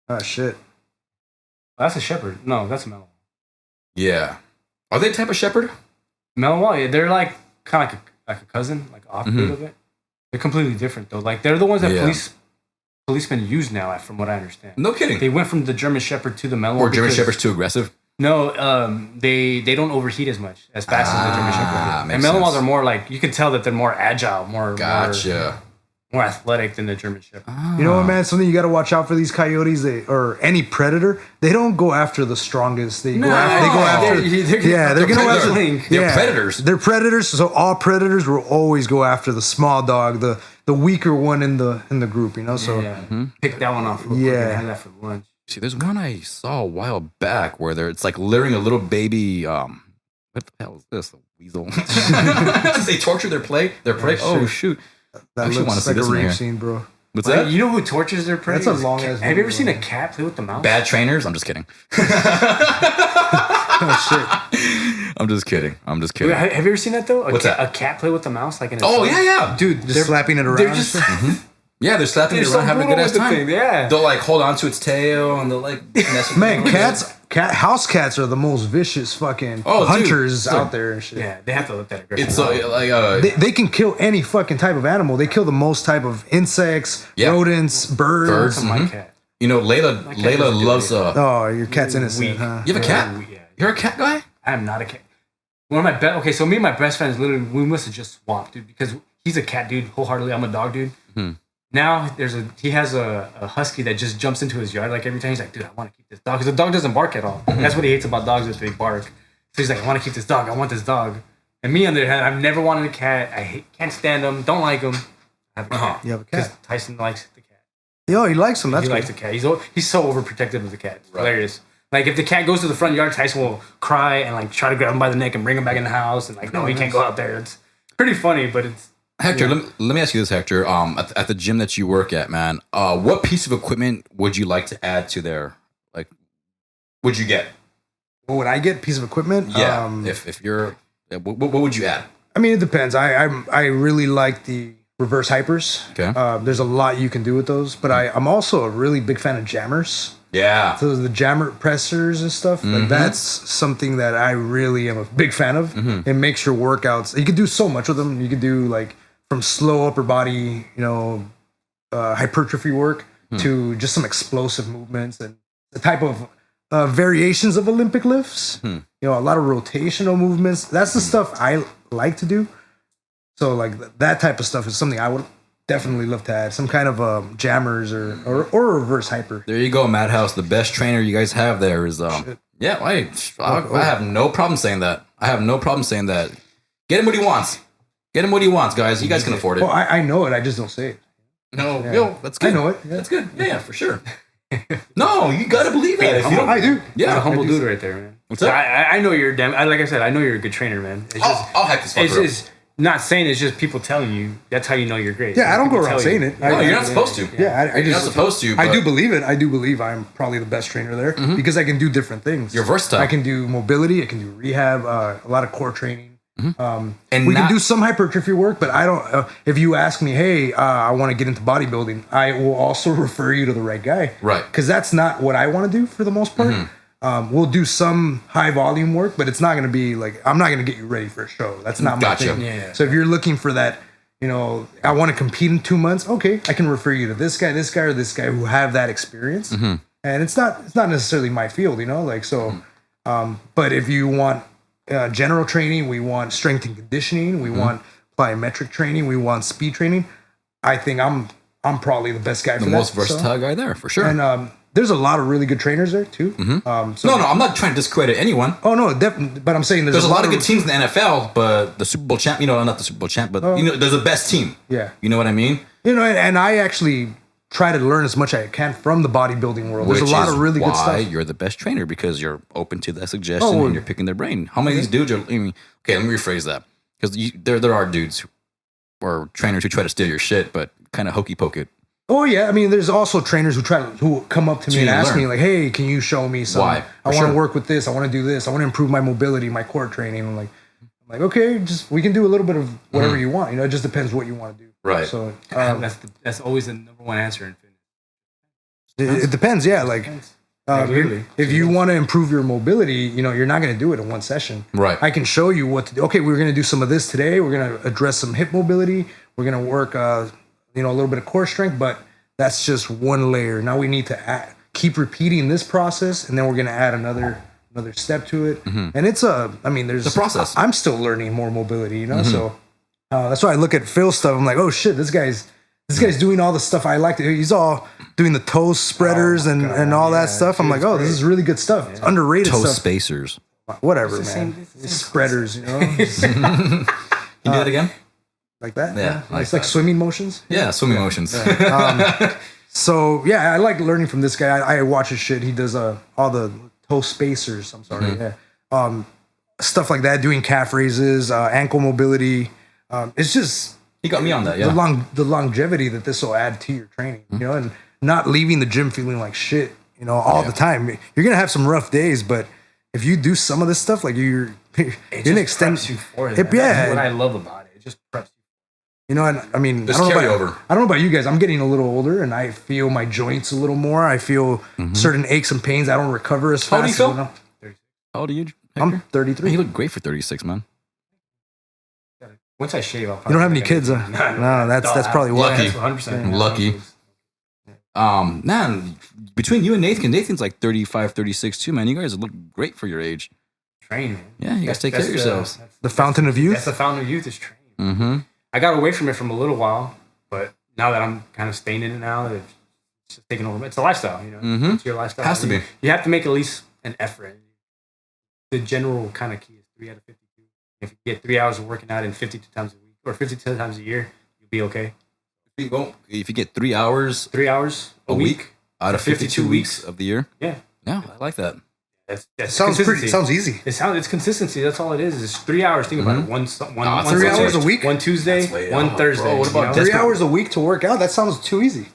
Oh shit. That's a shepherd. No, that's a mellow. Yeah. Are they a type of shepherd? Mellow, yeah, they're like kind of like a cousin, like offshoot of it. They're completely different though. Like they're the ones that Yeah. policemen use now, from what I understand. No kidding. They went from the German Shepherd to the mellow. Or German because- Shepherd's too aggressive. No, they don't overheat as much as fast as the German Shepherd. makes And Malinois sense. are more like you can tell that they're more agile, more athletic than the German Shepherd. You know what, man? Something you got to watch out for these coyotes, or any predator. They don't go after the strongest. They go after. They're gonna go after. They're predators. They're predators. So all predators will always go after the small dog, the weaker one in the group. You know. So Pick that one off. Real quick Yeah. and have that for lunch. See, there's one I saw a while back where it's like littering a little baby. What the hell is this? A weasel? They torture their prey. Oh shoot! That I actually looks want to see like this a one rape here. scene, bro. What's that? You know who tortures their prey? That's a long ass. Have you ever seen a cat play with the mouse? Bad trainers? I'm just kidding. Oh shit! I'm just kidding. Have you ever seen that though? What's that? A cat play with the mouse, like in a Oh film? yeah, dude. Just slapping it around. They're just yeah. They're slapping it so around, having a good brutal ass with the time. thing, yeah. They'll like hold on to its tail and they'll like mess with Man, it. house cats are the most vicious fucking Oh, dude. hunters It's out like- there and shit. Yeah, they have to look that aggressive. It's like They can kill any fucking type of animal. They kill the most type of insects, Yeah. rodents, birds. Birds. my Mhm. cat. you know, Layla cat doesn't do loves. anything. Oh, your cat's innocent, Weak. huh? You have a cat? Yeah. You're a cat guy? I am not a cat. One of my best. Okay, so me and my best friends literally we must have just swapped, dude, because he's a cat dude wholeheartedly. I'm a dog dude. Now he has a husky that just jumps into his yard like every time. He's like, dude, I want to keep this dog because the dog doesn't bark at all. That's what he hates about dogs is they bark. So he's like, I want to keep this dog. I want this dog. And me on the other hand, I've never wanted a cat. Can't stand them. Don't like them. I have a cat. You have a Because cat. Tyson likes the cat. Yo, he likes them. That's He good. likes the cat. He's so overprotective of the cat. It's hilarious. Like if the cat goes to the front yard, Tyson will cry and like try to grab him by the neck and bring him back in the house. And like, no, he can't go out there. It's pretty funny, but it's Hector, let me ask you this, Hector. At the gym that you work at, man, what piece of equipment would you like to add to their, like, would you get? What would I get? Piece of equipment? Yeah. If you're, what would you add? I mean, it depends. I really like the reverse hypers. Okay. There's a lot you can do with those, but I'm also a really big fan of jammers. Yeah. So the jammer pressers and stuff, like that's something that I really am a big fan of. It makes your workouts. You can do so much with them. You can do like from slow upper body, hypertrophy work to just some explosive movements and the type of variations of Olympic lifts. A lot of rotational movements. That's the stuff I like to do. So like that type of stuff is something I would definitely love to add. Some kind of jammers or a reverse hyper. There you go, Madhouse. The best trainer you guys have there is yeah. I have no problem saying that. Get him what he wants. Get him what he wants, guys. You guys can afford it. Well, I know it. I just don't say it. No, yo, that's good. I know it. Yeah. That's good. Yeah, for sure. No, you gotta believe it. if you don't- I do. Yeah, He's a humble I do dude right there, man. What's that? I know you're like I said, I know you're a good trainer, man. It's just, I'll hack this fucker it's up. just not saying it's just people telling you. That's how you know you're great. Yeah, I don't go People around tell saying you. it. No, you're not supposed to. Yeah, I You're not just supposed to. I but- do believe it. I do believe I'm probably the best trainer there because I can do different things. You're versatile. I can do mobility. I can do rehab. A lot of core training. And We not- can do some hypertrophy work, but I don't. If you ask me, hey, I want to get into bodybuilding, I will also refer you to the right guy, Right. Because that's not what I want to do for the most part. We'll do some high volume work, but it's not going to be like I'm not going to get you ready for a show. That's not my Gotcha. thing. Yeah. So if you're looking for that, I want to compete in 2 months. Okay, I can refer you to this guy, or this guy who have that experience. And it's not necessarily my field, like so. But if you want general training, we want strength and conditioning, we want plyometric training, we want speed training. I think I'm probably the best guy for the that. most versatile guy there, for sure. And there's a lot of really good trainers there too. No, I'm not trying to discredit anyone. Oh no, definitely. But I'm saying There's a lot of good teams in the NFL, but the Super Bowl champ, not the Super Bowl champ, but there's a best team. Yeah. You know what I mean? And I actually try to learn as much as I can from the bodybuilding world. There's a lot of really good stuff. You're the best trainer because you're open to that suggestion and you're picking their brain. How many of these dudes are? Okay, let me rephrase that because there are dudes or trainers who try to steal your shit, but kind of hokey poke it. Oh yeah, I mean, there's also trainers who come up to me So and you ask learn. me like, "Hey, can you show me some? Why? I For want to sure. work with this. I want to do this. I want to improve my mobility, my core training." I'm like, okay, just we can do a little bit of whatever you want. It just depends what you want to do. Right. So That's always the number one answer in fitness. it depends. Yeah, like Absolutely. if you want to improve your mobility, you're not going to do it in one session. Right. I can show you what to do. Okay, we're going to do some of this today. We're going to address some hip mobility. We're going to work, a little bit of core strength, but that's just one layer. Now we need to keep repeating this process, and then we're going to add another step to it. And it's there's a process. I'm still learning more mobility, so that's why I look at Phil's stuff. I'm like, oh shit, this guy's doing all the stuff I like to do. He's all doing the toe spreaders and all that stuff. I'm like, oh, this is really good stuff. It's underrated Toe stuff. spacers. Whatever, It's the man. same- it's the same Spreaders, Can you do that again? like that. Yeah, It's like swimming motions. Yeah, swimming motions. So yeah, I like learning from this guy. I watch his shit. He does all the toe spacers. I'm sorry, stuff like that. Doing calf raises, ankle mobility. It's just He got me on that. Yeah. the longevity that this will add to your training. You know, and not leaving the gym feeling like shit. You know, all the time. You're gonna have some rough days, but if you do some of this stuff, like you're gonna extend preps you for it. It- That's what I love about it. It just preps you. You know, and I mean, There's I don't know carryover. I don't know about you guys. I'm getting a little older, and I feel my joints a little more. I feel certain aches and pains. I don't recover as How old fast. are you, Phil? as How old are you, Hector? I'm 33. You look great for 36, man. Once I shave, I'll You don't have any kids, huh? No, No, that's probably why. Lucky. 100%. Lucky. Man, between you and Nathan's like 35, 36 too, man. You guys look great for your age. Train, man. Yeah, you guys take care of yourselves. The fountain of That's youth. the fountain of youth is training. Mm-hmm. I got away from it from a little while, but now that I'm kind of staying in it now, it's just taking over. It's a lifestyle, you know. Mhm. It's your lifestyle. Has to be. You have to make at least an effort. The general kind of key is 3 out of 52. If you get 3 hours of working out in 52 times a week or 52 times a year, you'll be okay. If you get 3 hours 3 hours a week out of 52 52 weeks of the year, Yeah, yeah, I like that. that's Sounds consistency. sounds easy. It's consistency. That's all it is. It's 3 hours. Think about it. One 3 Sunday, hours a week? One Tuesday, That's way one out, Thursday. bro. What about you know? 3 Desperate- hours a week to work out. That sounds too easy.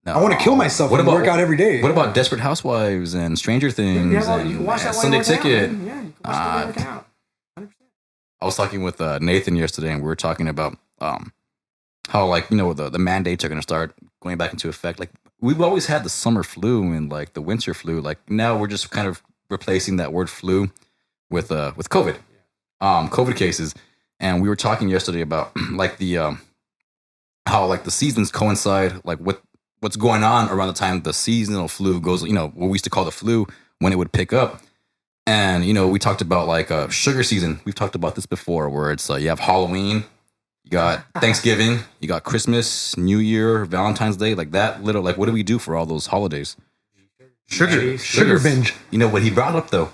No. I want to kill myself and work out every day. What about Desperate Housewives and Stranger Things? Yeah, well, you and, can watch that while Sunday you work out, Ticket? man. Yeah, you can watch that while you're working out. 100%. I was talking with Nathan yesterday, and we were talking about how, like, the mandates are going to start going back into effect. Like, we've always had the summer flu and like the winter flu. Like, now we're just kind of replacing that word flu with COVID, COVID cases. And we were talking yesterday about like the how like the seasons coincide, like what's going on around the time the seasonal flu goes. What we used to call the flu, when it would pick up. And, we talked about like sugar season. We've talked about this before, where it's you have Halloween, you got Thanksgiving, you got Christmas, New Year, Valentine's Day, like that little, like, what do we do for all those holidays? Sugar binge. You know what he brought up though?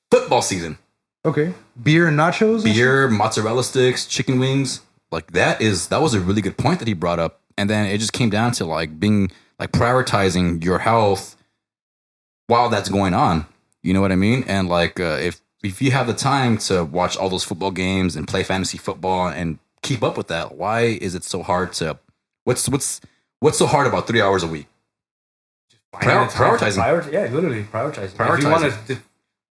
Football season. Okay. Beer and nachos? Beer, mozzarella sticks, chicken wings. Like that was a really good point that he brought up. And then it just came down to like being like prioritizing your health while that's going on. You know what I mean? And like if you have the time to watch all those football games and play fantasy football and keep up with that, why is it so hard to what's so hard about 3 hours a week? Prioritizing. Yeah, literally prioritizing. If you Prioritizing. want to,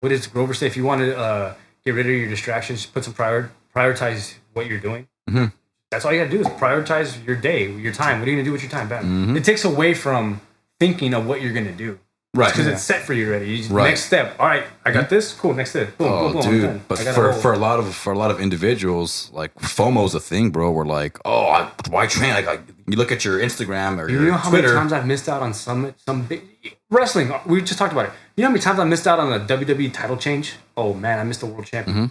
what does Grover say? If you want to get rid of your distractions, put some prioritize what you're doing. Mm-hmm. That's all you got to do is prioritize your day, your time. What are you going to do with your time? Bam. Mm-hmm. It takes away from thinking of what you're going to do. Right. Because it's set for you already. You just, Right. Next step. All right, I got this. Cool. Next step. Boom, Oh, boom, boom. I'm dude! done. But I got for a lot of individuals, like FOMO's a thing, bro. We're like, why train? Like you look at your Instagram or You your know how Twitter. many times I've missed out on some big wrestling? We just talked about it. You know how many times I missed out on a WWE title change? Oh man, I missed the world champion.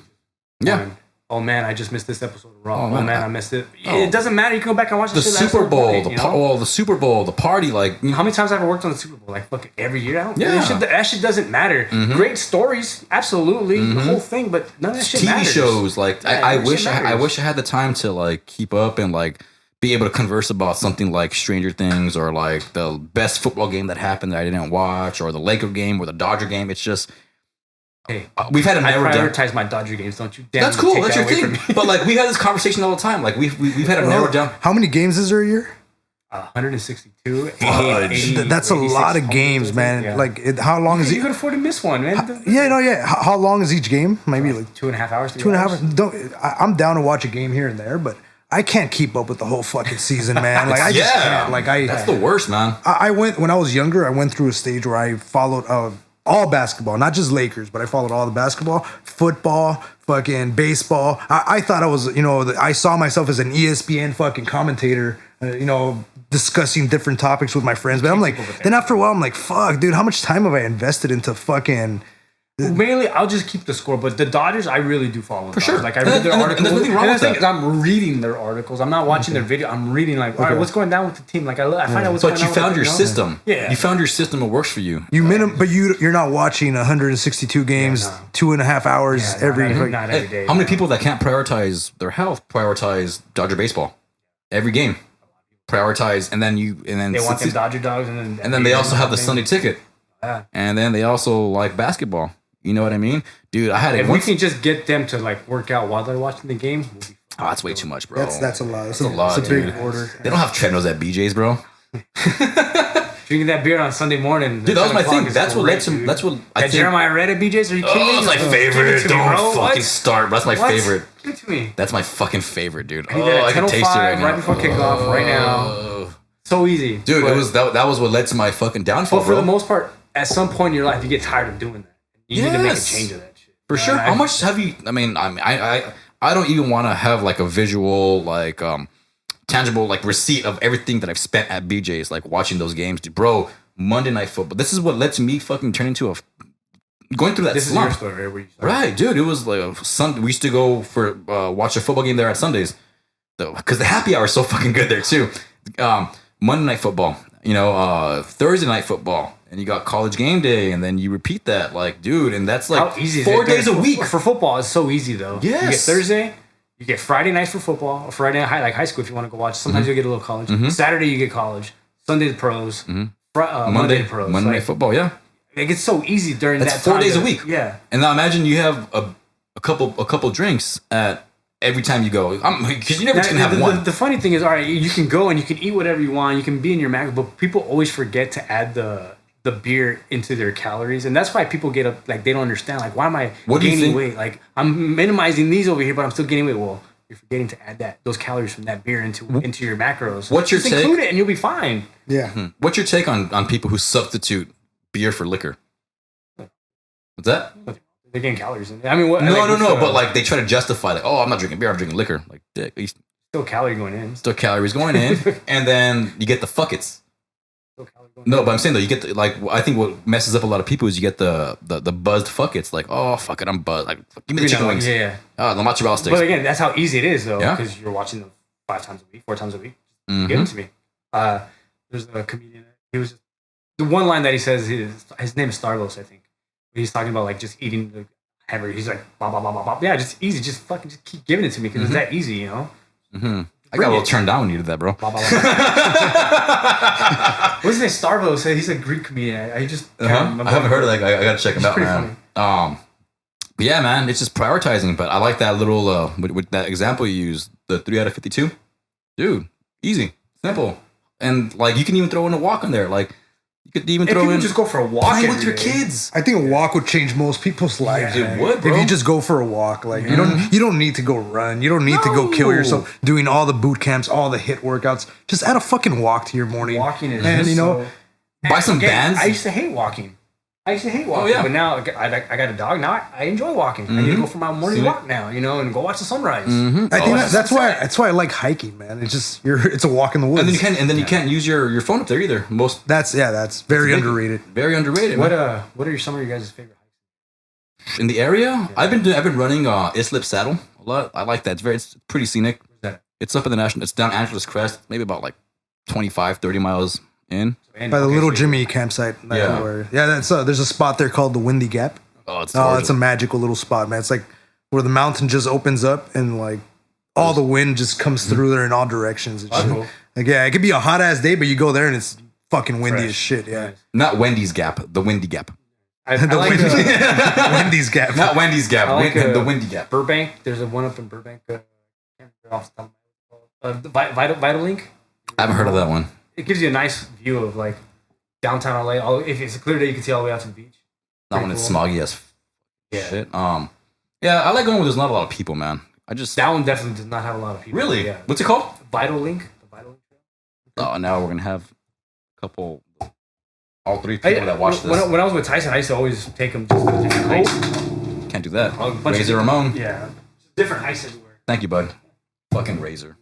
Yeah. One. Oh man, I just missed this episode of Raw. Oh, Oh man, man, I missed it. It doesn't matter. You can go back and watch the shit last Super time, Bowl, you know? the Super Bowl, the party, like How many times have I worked on the Super Bowl? Like fucking every year. Yeah. That shit doesn't matter. Great stories, absolutely, the whole thing, but none of that shit TV matters. shows. Like Yeah, I none of that wish shit I matters. wish I had the time to like keep up and like be able to converse about something like Stranger Things or like the best football game that happened that I didn't watch or the Laker game or the Dodger game. It's just Hey, we've had a I narrow down. prioritize my Dodger games. Don't you? Damn That's cool. take That's that your away thing. from me. But like we had this conversation all the time. Like we've had a narrow down. How many games is there a year? 162. That's a lot of games, man. Yeah. Like, how long is You it? could afford to miss one, man. Yeah. How long is each game? Maybe like 2.5 hours. 2.5 hours. I'm down to watch a game here and there, but I can't keep up with the whole fucking season, man. Like I just can't. Like that's the worst, man. I went when I was younger. I went through a stage where I followed all basketball, not just Lakers, but I followed all the basketball, football, fucking baseball. I thought I was, I saw myself as an ESPN fucking commentator, discussing different topics with my friends. But I'm like, then after a while, I'm like, fuck, dude, how much time have I invested into fucking? Mainly, I'll just keep the score, but the Dodgers, I really do follow. For sure. Like I read their And articles. there's nothing wrong And with the thing that. is, I'm reading their articles. I'm not watching their video. I'm reading like, all right, what's going down with the team? Like I find out what's going But on. you found your with the, system. Yeah. You found your system that works for you. But you're not watching 162 games, 2.5 hours every. not every day. How many people that can't prioritize their health prioritize Dodger baseball every game? prioritize, and then They want them Dodger dogs, and then they also have the Sunday ticket, and then they also like basketball. You know what I mean, dude? I had it. If we can just get them to like work out while they're watching the game, we'll be that's way too much, bro. That's a lot. That's a lot. It's a big dude. order. They don't have treadmills at BJ's, bro. Drinking that beer on Sunday morning, dude. That was my thing. That's what led to. That's what I think. Jeremiah Red at BJ's. Are you kidding me? That's my favorite. Don't fucking start. That's my favorite. Give it to me. That's my fucking favorite, dude. I can taste it right before kickoff, right now. So easy, dude. It was that was what led to my fucking downfall. But for the most part, at some point in your life, you get tired of doing that. You need to make a change of that shit. For sure. How much have you? I mean, I don't even want to have like a visual, like tangible, like receipt of everything that I've spent at BJ's, like watching those games, dude, bro. Monday Night Football. This is what led to me fucking turn into going through that this slump. Is your story, where you right, dude. It was like we used to go for watch a football game there at Sundays, though, because the happy hour is so fucking good there too. Monday Night Football, Thursday Night Football, and you got College Game Day, and then you repeat that, like, dude, and that's like how easy 4 days a week for football. It's so easy though. Yes. You get Thursday. You get Friday nights for football, or Friday night like high school if you want to go watch. Sometimes you'll get a little college. Saturday you get college. Sunday the pros. Monday the pros. Monday Night Football, yeah. It gets so easy during that's that 4 time. days a week. Yeah. And now imagine you have a couple drinks at every time you go, because you never can have one. The funny thing is, all right, you can go and you can eat whatever you want. You can be in your Mac, but people always forget to add the beer into their calories, and that's why people get up like they don't understand. Like, why am I gaining weight? Like, I'm minimizing these over here, but I'm still gaining weight. Well, you're forgetting to add those calories from that beer into your macros. What's your take? Include it, and you'll be fine. Yeah. What's your take on people who substitute beer for liquor? What's that? They're getting calories in it. I mean, what? No. But like they try to justify, like, oh, I'm not drinking beer, I'm drinking liquor. Like, dick. Still calories going in. Still calories going in, and then you get the fuckets. No, but I'm saying though, you get I think what messes up a lot of people is you get the buzzed fuckets. Like, oh fuck it, I'm buzzed. Like, give me the chicken wings. Yeah. Oh, the mozzarella sticks. But again, that's how easy it is though, Yeah. because you're watching them 5 times a week, 4 times a week. Give them to me. There's a comedian. He was just, the one line that he says his name is Starlos, I think. He's talking about like just eating the hamburger. He's like, blah blah blah blah blah. Yeah, just easy. Just fucking just keep giving it to me because it's that easy, you know. I got a little turned down when you did that, bro. Blah, blah, blah. What's his name? Starvo said he's a Greek comedian. I just can't remember. I haven't heard of that guy. I gotta check him out, man. Funny. But yeah, man, it's just prioritizing. But I like that little with that example you used, the 3 out of 52. Dude, easy, simple, and like you can even throw in a walk in there. Like you could even throw in just go for a walk with your kids. I think a walk would change most people's lives. It man. would, bro. If you just go for a walk, like you don't need to go run. You don't need to go kill yourself doing all the boot camps, all the HIIT workouts. Just add a fucking walk to your morning. Walking is and buy some bands. I used to hate walking. Oh, yeah. But now I got a dog. Now I enjoy walking. I need to go for my morning walk now, and go watch the sunrise. I think that's why I like hiking, man. It's just it's a walk in the woods. And then you can't use your phone up there either. That's very underrated. Very underrated. What are some of your guys' favorite hikes? In the area? Yeah. I've been running Islip Saddle a lot. I like that. It's pretty scenic. Where's that? It's up in the national. It's down Angeles Crest, maybe about like 25, 30 miles in. By the Little Jimmy campsite. There's a spot there called the Windy Gap. Oh, it's a magical little spot, man. It's like where the mountain just opens up and like all the wind just comes through there in all directions. And shit. Cool. Like, yeah, it could be a hot ass day, but you go there and it's fucking windy Fresh. as shit. Yeah, not Wendy's Gap, the Windy Gap. Wendy's Gap, not Wendy's Gap. The Windy Gap. Burbank. There's a one up in Burbank. Off the top of my head. Vital Link. I haven't heard of that one. It gives you a nice view of like downtown LA. If it's a clear day, you can see all the way out to the beach. Not when it's smoggy as shit. Yeah, I like going where there's not a lot of people, man. That one definitely does not have a lot of people. Really? Yeah. What's it called? Vital Link. The Vital Link Trail. Oh, now we're gonna have a couple, all 3 people that watch this. When I was with Tyson, I used to always take him just to different heights. Can't do that. Rayzor Razor Ramon. Yeah, different heights everywhere. Thank you, bud. Fucking Razor.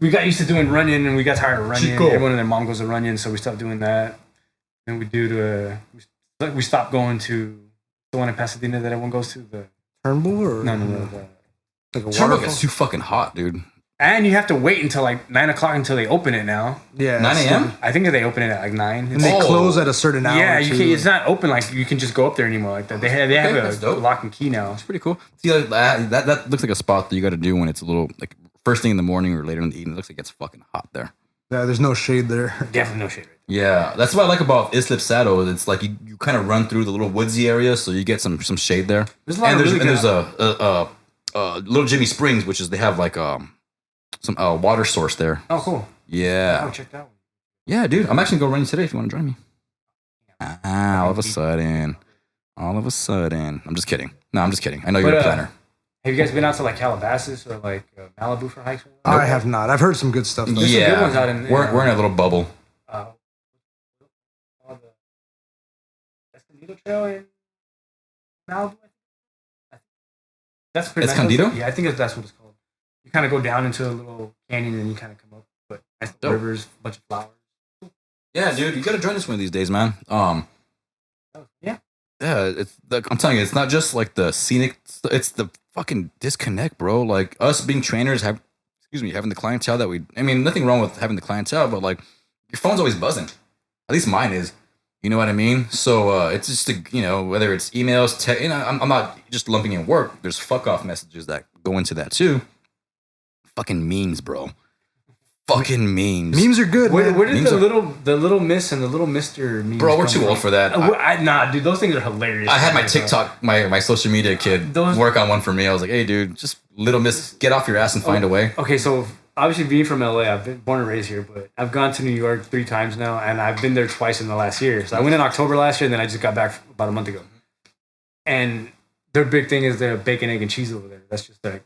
We got used to doing run-in, and we got tired of run-in. Chico. Everyone and their mom goes to run-in, so we stopped doing that. Then we stopped going to the one in Pasadena that everyone goes to. The Turnbull or no. Like a Turnbull waterfall? gets too fucking hot, dude. And you have to wait until like 9 o'clock until they open it now. Yeah, 9 a.m. I think that they open it at like 9. And they close at a certain hour. Yeah, too. it's not open like you can just go up there anymore like that. They have a lock and key now. It's pretty cool. See, that looks like a spot that you got to do when it's a little like first thing in the morning or later in the evening. It looks like it's fucking hot there. Yeah, there's no shade there. Definitely no shade. Yeah, that's what I like about Islip Saddle. It's like you kind of run through the little woodsy area, so you get some shade there. There's a lot and of there's, really and there's Little Jimmy Springs, which is they have like some water source there. Oh, cool. Yeah. Oh, check that one. Yeah, dude. I'm actually going to go running today if you want to join me. All of a sudden. I'm just kidding. No, I'm just kidding. I know you're a planner. Have you guys been out to like Calabasas or like Malibu for hikes? I have not. I've heard some good stuff. Though. There's some good ones out in we're in a little bubble. The Escondido Trail in Malibu. That's pretty. Escondido? Yeah, I think that's what it's called. You kind of go down into a little canyon and you kind of come up, but nice rivers, bunch of flowers. Yeah, dude, you gotta join us one of these days, man. Yeah. Yeah, I'm telling you, it's not just like the scenic. It's the fucking disconnect, bro. Like us being trainers, having the clientele that we. I mean, nothing wrong with having the clientele, but like your phone's always buzzing. At least mine is. You know what I mean? So it's just whether it's emails, I'm not just lumping in work. There's fuck off messages that go into that too. Fucking memes, bro. Fucking memes. Memes are good. Where did memes the little miss and the little Mister memes? Bro, we're too old for that. Nah, dude, those things are hilarious. I had my TikTok, my social media kid work on one for me. I was like, hey, dude, just little miss, get off your ass and find a way. Okay, so obviously being from LA, I've been born and raised here, but I've gone to New York 3 times now, and I've been there twice in the last year. So I went in October last year, and then I just got back about a month ago. And their big thing is their bacon, egg, and cheese over there. That's just like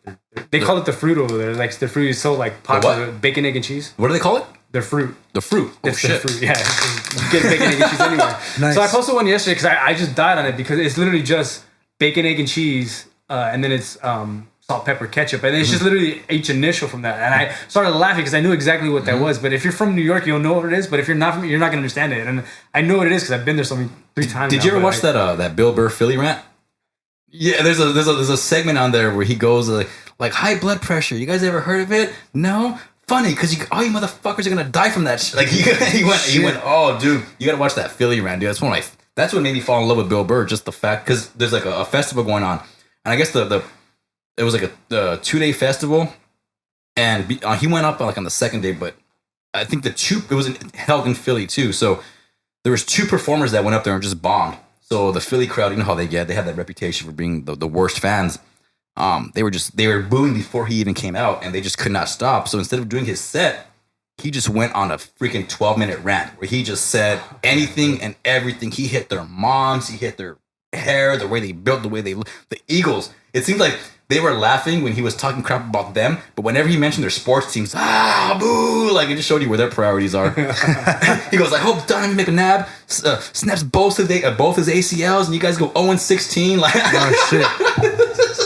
they call it the fruit over there. Like the fruit is so like popular. Bacon, egg, and cheese. What do they call it? The fruit. The fruit. Oh, it's shit. The fruit. Yeah, you get bacon, egg, and cheese anywhere. Nice. So I posted one yesterday because I just died on it because it's literally just bacon, egg, and cheese, and then it's salt, pepper, ketchup, and it's just literally each initial from that. And I started laughing because I knew exactly what that was. But if you're from New York, you'll know what it is. But if you're not from, you're not gonna understand it. And I know what it is because I've been there 3 times. Did you ever watch that Bill Burr Philly rant? Yeah, there's a segment on there where he goes like high blood pressure. You guys ever heard of it? No. Funny because all you motherfuckers are gonna die from that shit. Like he went. Oh, dude, you gotta watch that Philly rant, dude. That's what made me fall in love with Bill Burr. Just the fact because there's like a festival going on, and I guess it was like a 2-day festival, and he went up like on the second day, but I think it was held in Philly too. So there was 2 performers that went up there and just bombed. So the Philly crowd, you know how they get. They have that reputation for being the worst fans. They were booing before he even came out, and they just could not stop. So instead of doing his set, he just went on a freaking 12-minute rant where he just said anything and everything. He hit their moms, he hit their hair, the way they built, the way they look. The Eagles. It seemed like they were laughing when he was talking crap about them, but whenever he mentioned their sports teams, boo! Like it just showed you where their priorities are. He goes, I hope Donovan McNabb snaps both his ACLs, and you guys go 0-16. Like, oh shit.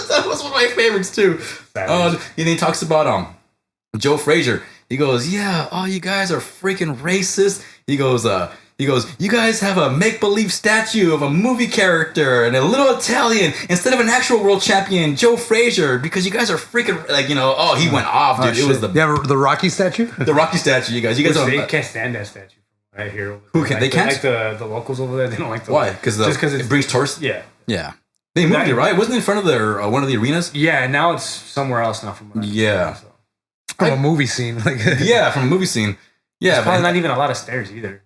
That was one of my favorites too. And then he talks about Joe Frazier. He goes, yeah, oh, you guys are freaking racist. He goes, you guys have a make-believe statue of a movie character and a little Italian instead of an actual world champion, Joe Frazier, because you guys are freaking he went off, dude. It was the Rocky statue? The Rocky statue, you guys. They can't stand that statue right here. Who can? They can't? Like the locals over there, they don't like the Why? Because it brings tourists? Yeah. Yeah. They moved it, right? Wasn't it in front of their one of the arenas? Yeah, now it's somewhere else now. From what from a movie scene, yeah, from a movie scene. Yeah, it's probably not even a lot of stairs either.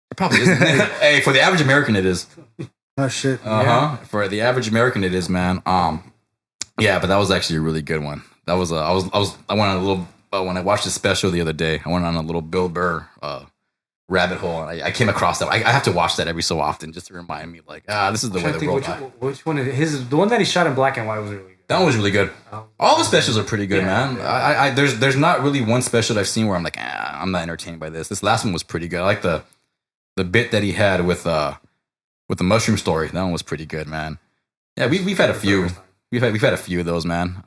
It probably isn't. Hey, for the average American, it is. Oh shit. For the average American, it is, man. Yeah, but that was actually a really good one. That was I went on a little when I watched the special the other day. I went on a little Bill Burr rabbit hole, and I came across that. I have to watch that every so often just to remind me, like, this is the way the world. Which one is the one that he shot in black and white was really good. That one was really good. All the specials are pretty good, man. Yeah. There's not really one special that I've seen where I'm like, I'm not entertained by this. This last one was pretty good. I like the bit that he had with the mushroom story. That one was pretty good, man. Yeah, we've had a few. We've had a few of those, man.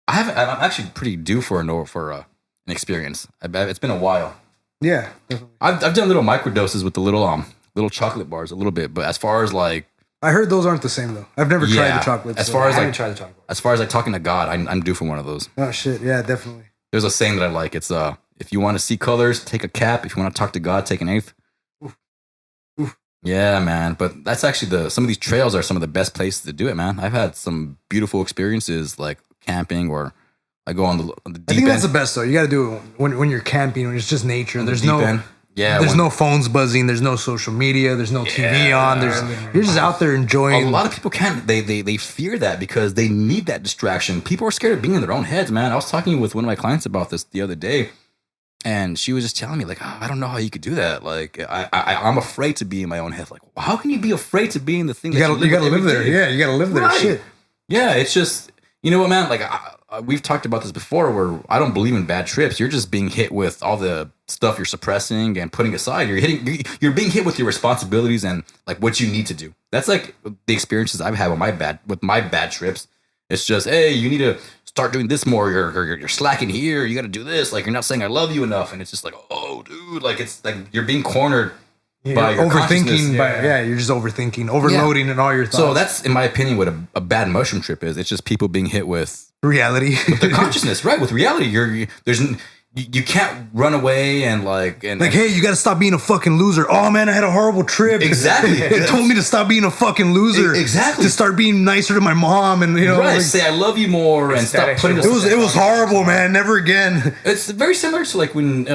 I'm actually pretty due for an experience. It's been a while. Yeah, definitely. I've done little microdoses with the little chocolate bars a little bit, but as far as like, I heard those aren't the same though. I've never tried the chocolate. As far as I haven't tried the chocolate. As far as like talking to God, I'm due for one of those. Oh shit, yeah, definitely. There's a saying that I like. It's if you want to see colors, take a cap. If you want to talk to God, take an eighth. Oof. Yeah, man. But that's actually some of these trails are some of the best places to do it, man. I've had some beautiful experiences like camping or I go on the deep I think end. that's the best though. You got to do it when you're camping, when it's just nature. There's deep no end. Yeah, there's no phones buzzing. There's no social media. There's no TV on. You're just out there enjoying. A lot of people can't. They fear that because they need that distraction. People are scared of being in their own heads, man. I was talking with one of my clients about this the other day, and she was just telling me like, oh, I don't know how you could do that. Like, I'm afraid to be in my own head. Like, how can you be afraid to be in the thing? You gotta live there. Yeah, you gotta live there. Right. Shit. Yeah, it's just, you know what, man? Like, we've talked about this before where I don't believe in bad trips. You're just being hit with all the stuff you're suppressing and putting aside. You're being hit with your responsibilities and like what you need to do. That's like the experiences I've had with my bad trips. It's just, hey, you need to start doing this more. You're slacking here. You got to do this. Like, you're not saying I love you enough. And it's just like, oh, dude, like, it's like you're being cornered by your overthinking. You're just overthinking, overloading in all your thoughts. So that's, in my opinion, what a bad mushroom trip is. It's just people being hit with reality, with their consciousness, right? With reality, you can't run away and hey, you got to stop being a fucking loser. Oh man, I had a horrible trip. Exactly. It told me to stop being a fucking loser. Exactly. To start being nicer to my mom and right. Say I love you more and stop putting. It was horrible, man. Never again. It's very similar to like when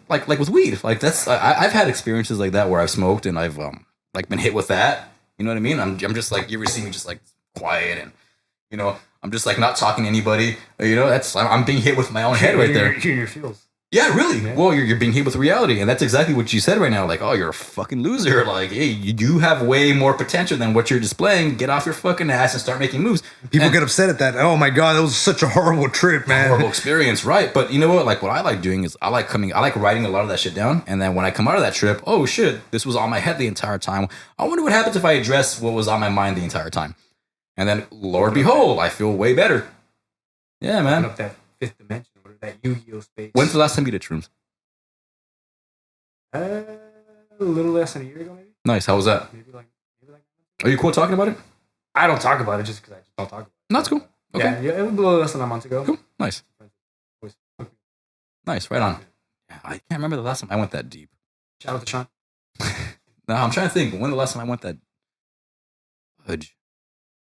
like with weed. Like that's I've had experiences like that where I've smoked and I've like been hit with that. You know what I mean? I'm just like, you ever see me just like quiet and you know. I'm just like not talking to anybody, you know. I'm being hit with my own head right there. You're in your feels. Yeah, really. Yeah. Well, you're being hit with reality, and that's exactly what you said right now. Like, oh, you're a fucking loser. Like, hey, you have way more potential than what you're displaying. Get off your fucking ass and start making moves. People get upset at that. Oh my god, that was such a horrible trip, man. Horrible experience, right? But you know what? Like, what I like doing is I like writing a lot of that shit down, and then when I come out of that trip, oh shit, this was on my head the entire time. I wonder what happens if I address what was on my mind the entire time. And then, Lord behold, I feel way better. Yeah, man. Open up that fifth dimension, or that Yu-Gi-Oh space. When's the last time you did shrooms? A little less than a year ago, maybe. Nice. How was that? Maybe like. Are you cool talking about it? I don't talk about it just because I just don't talk about it. No, that's cool. Okay. Yeah, it was a little less than a month ago. Cool. Nice. Nice. Right on. Yeah, I can't remember the last time I went that deep. Shout out to Sean. No, I'm trying to think. When the last time I went that fudge?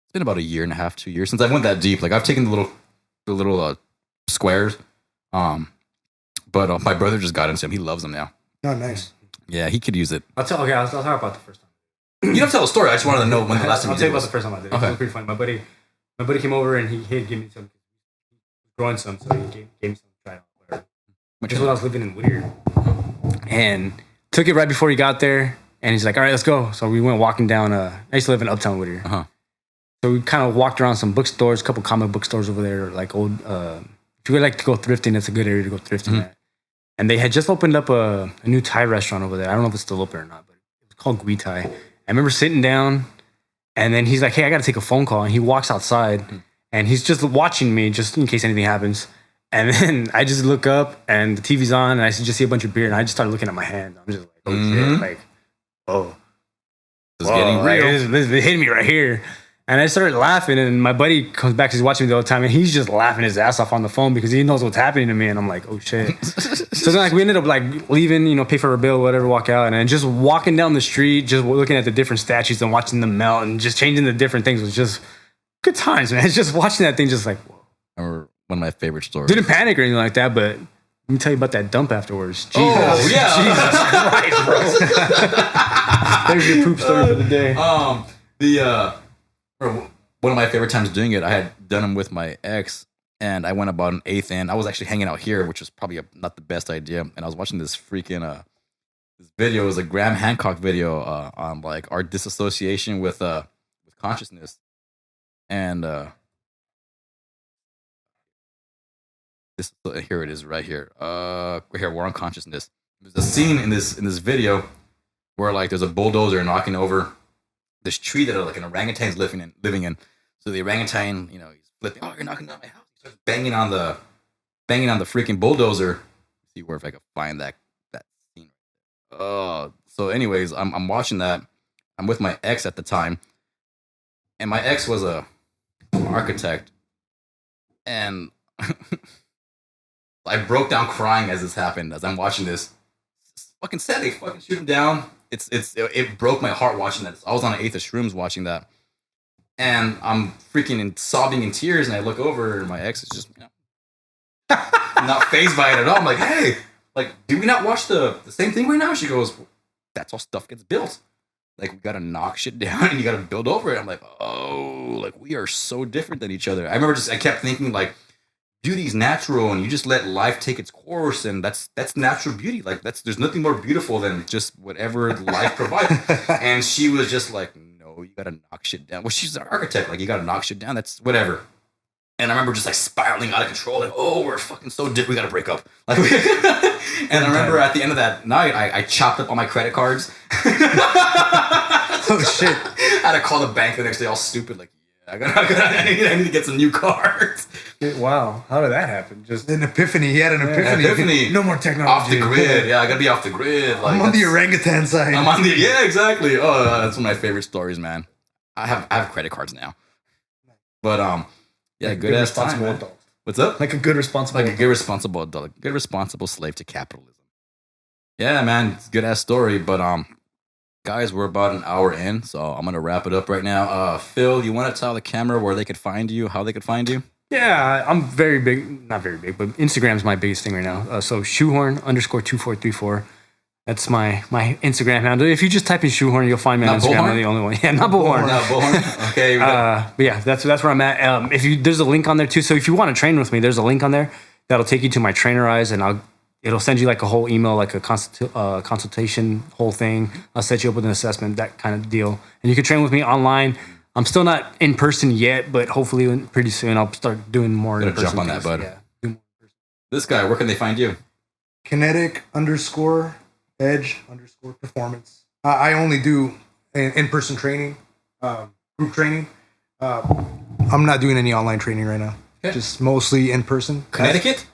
It's been about a year and a half, 2 years since I went that deep. Like I've taken the little squares, but my brother just got into them. He loves them now. Oh, nice. Yeah, he could use it. I'll talk about the first time. You don't tell a story. I just wanted to know when the last time. I'll tell you about the first time I did it. Okay. It was pretty funny. My buddy came over and he had given me some. He was growing some, so he gave me some to try out. Whatever. Just when I was living in Whittier, and took it right before he got there. And he's like, "All right, let's go." So we went walking down. I used to live in Uptown Whittier. Uh-huh. So we kind of walked around some bookstores, a couple comic book stores over there, like old. If you would like to go thrifting, that's a good area to go thrifting at. And they had just opened up a new Thai restaurant over there. I don't know if it's still open or not, but it was called Gui Thai. I remember sitting down, and then he's like, "Hey, I got to take a phone call." And he walks outside, and he's just watching me, just in case anything happens. And then I just look up, and the TV's on, and I just see a bunch of beer, and I just started looking at my hand. I'm just like, "Oh shit!" Like, "Oh, it's getting real. Like, this is hitting me right here." And I started laughing, and my buddy comes back, he's watching me the whole time, and he's just laughing his ass off on the phone because he knows what's happening to me, and I'm like, oh shit. So then like we ended up like leaving, you know, pay for our bill, whatever, walk out, and then just walking down the street, just looking at the different statues and watching them melt and just changing the different things was just good times, man. It's just watching that thing just like, whoa. Or one of my favorite stories. Didn't panic or anything like that, but let me tell you about that dump afterwards. Jesus. Oh, yeah. Jesus Christ, bro. There's your poop story for the day. One of my favorite times doing it, I had done them with my ex, and I went about an eighth in. I was actually hanging out here, which was probably not the best idea. And I was watching this freaking this video. It was a Graham Hancock video on like our disassociation with consciousness, and this here it is right here. Here we're on consciousness. There's a scene in this video where like there's a bulldozer knocking over this tree that like an orangutan is living in. So the orangutan, you know, he's flipping. Oh, you're knocking down my house. He starts banging on the freaking bulldozer. Let's see where if I can find that scene. So anyways, I'm watching that. I'm with my ex at the time, and my ex was an architect, and I broke down crying as this happened. As I'm watching this, fucking sad. They fucking shoot him down. It broke my heart watching that. I was on an eighth of shrooms watching that, and I'm freaking sobbing in tears. And I look over, and my ex is just, you know, not phased by it at all. I'm like, hey, like, do we not watch the same thing right now? She goes, that's how stuff gets built. Like, we gotta knock shit down and you gotta build over it. I'm like, oh, like, we are so different than each other. I remember I kept thinking, like, beauty's natural and you just let life take its course, and that's natural beauty. Like, there's nothing more beautiful than just whatever life provides. And she was just like, no, you gotta knock shit down. Well, she's an architect, like, you gotta knock shit down. That's whatever. And I remember just like spiraling out of control, like, oh, we're fucking so different, we gotta break up. Like, and I remember at the end of that night, I chopped up all my credit cards. Oh shit! I had to call the bank the next day, all stupid, like, yeah, I need to get some new cards. Wow, how did that happen? Just An epiphany. He had an epiphany. no more technology. Off the grid, yeah, I gotta be off the grid. Like, I'm on the orangutan side. I'm on the, yeah, exactly. Oh, that's one of my favorite stories, man. I have credit cards now, but yeah, good ass time, man. Adult. What's up? Like a good responsible. Like a good responsible adult, good responsible slave to capitalism. Yeah, man, it's a good ass story. But guys, we're about an hour in, so I'm gonna wrap it up right now. Phil, you want to tell the camera where they could find you, how they could find you? Yeah, I'm very big, not very big, but Instagram's my biggest thing right now. So shoehorn_2434. That's my Instagram handle. If you just type in shoehorn, you'll find me on Not Instagram. Bullhorn? I'm the only one. Yeah, not bullhorn. No, bullhorn. Okay. But yeah, that's where I'm at. There's a link on there too. So if you want to train with me, there's a link on there that'll take you to my Trainerize, and it'll send you like a whole email, like a consultation, whole thing. I'll set you up with an assessment, that kind of deal, and you can train with me online. I'm still not in person yet, but hopefully pretty soon I'll start doing more. Gotta in person jump on that, bud. Yeah, do more in person. This guy, where can they find you? Kinetic_edge_performance. I only do in-person training, group training. I'm not doing any online training right now. Okay. Just mostly in person. Connecticut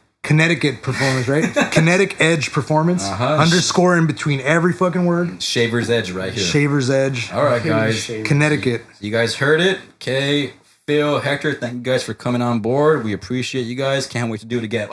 Performance, right? Kinetic Edge Performance. Underscore in between every fucking word. Shaver's Edge right here. Shaver's Edge. All right, guys. Connecticut. You guys heard it. Okay, Phil, Hector, thank you guys for coming on board. We appreciate you guys. Can't wait to do it again.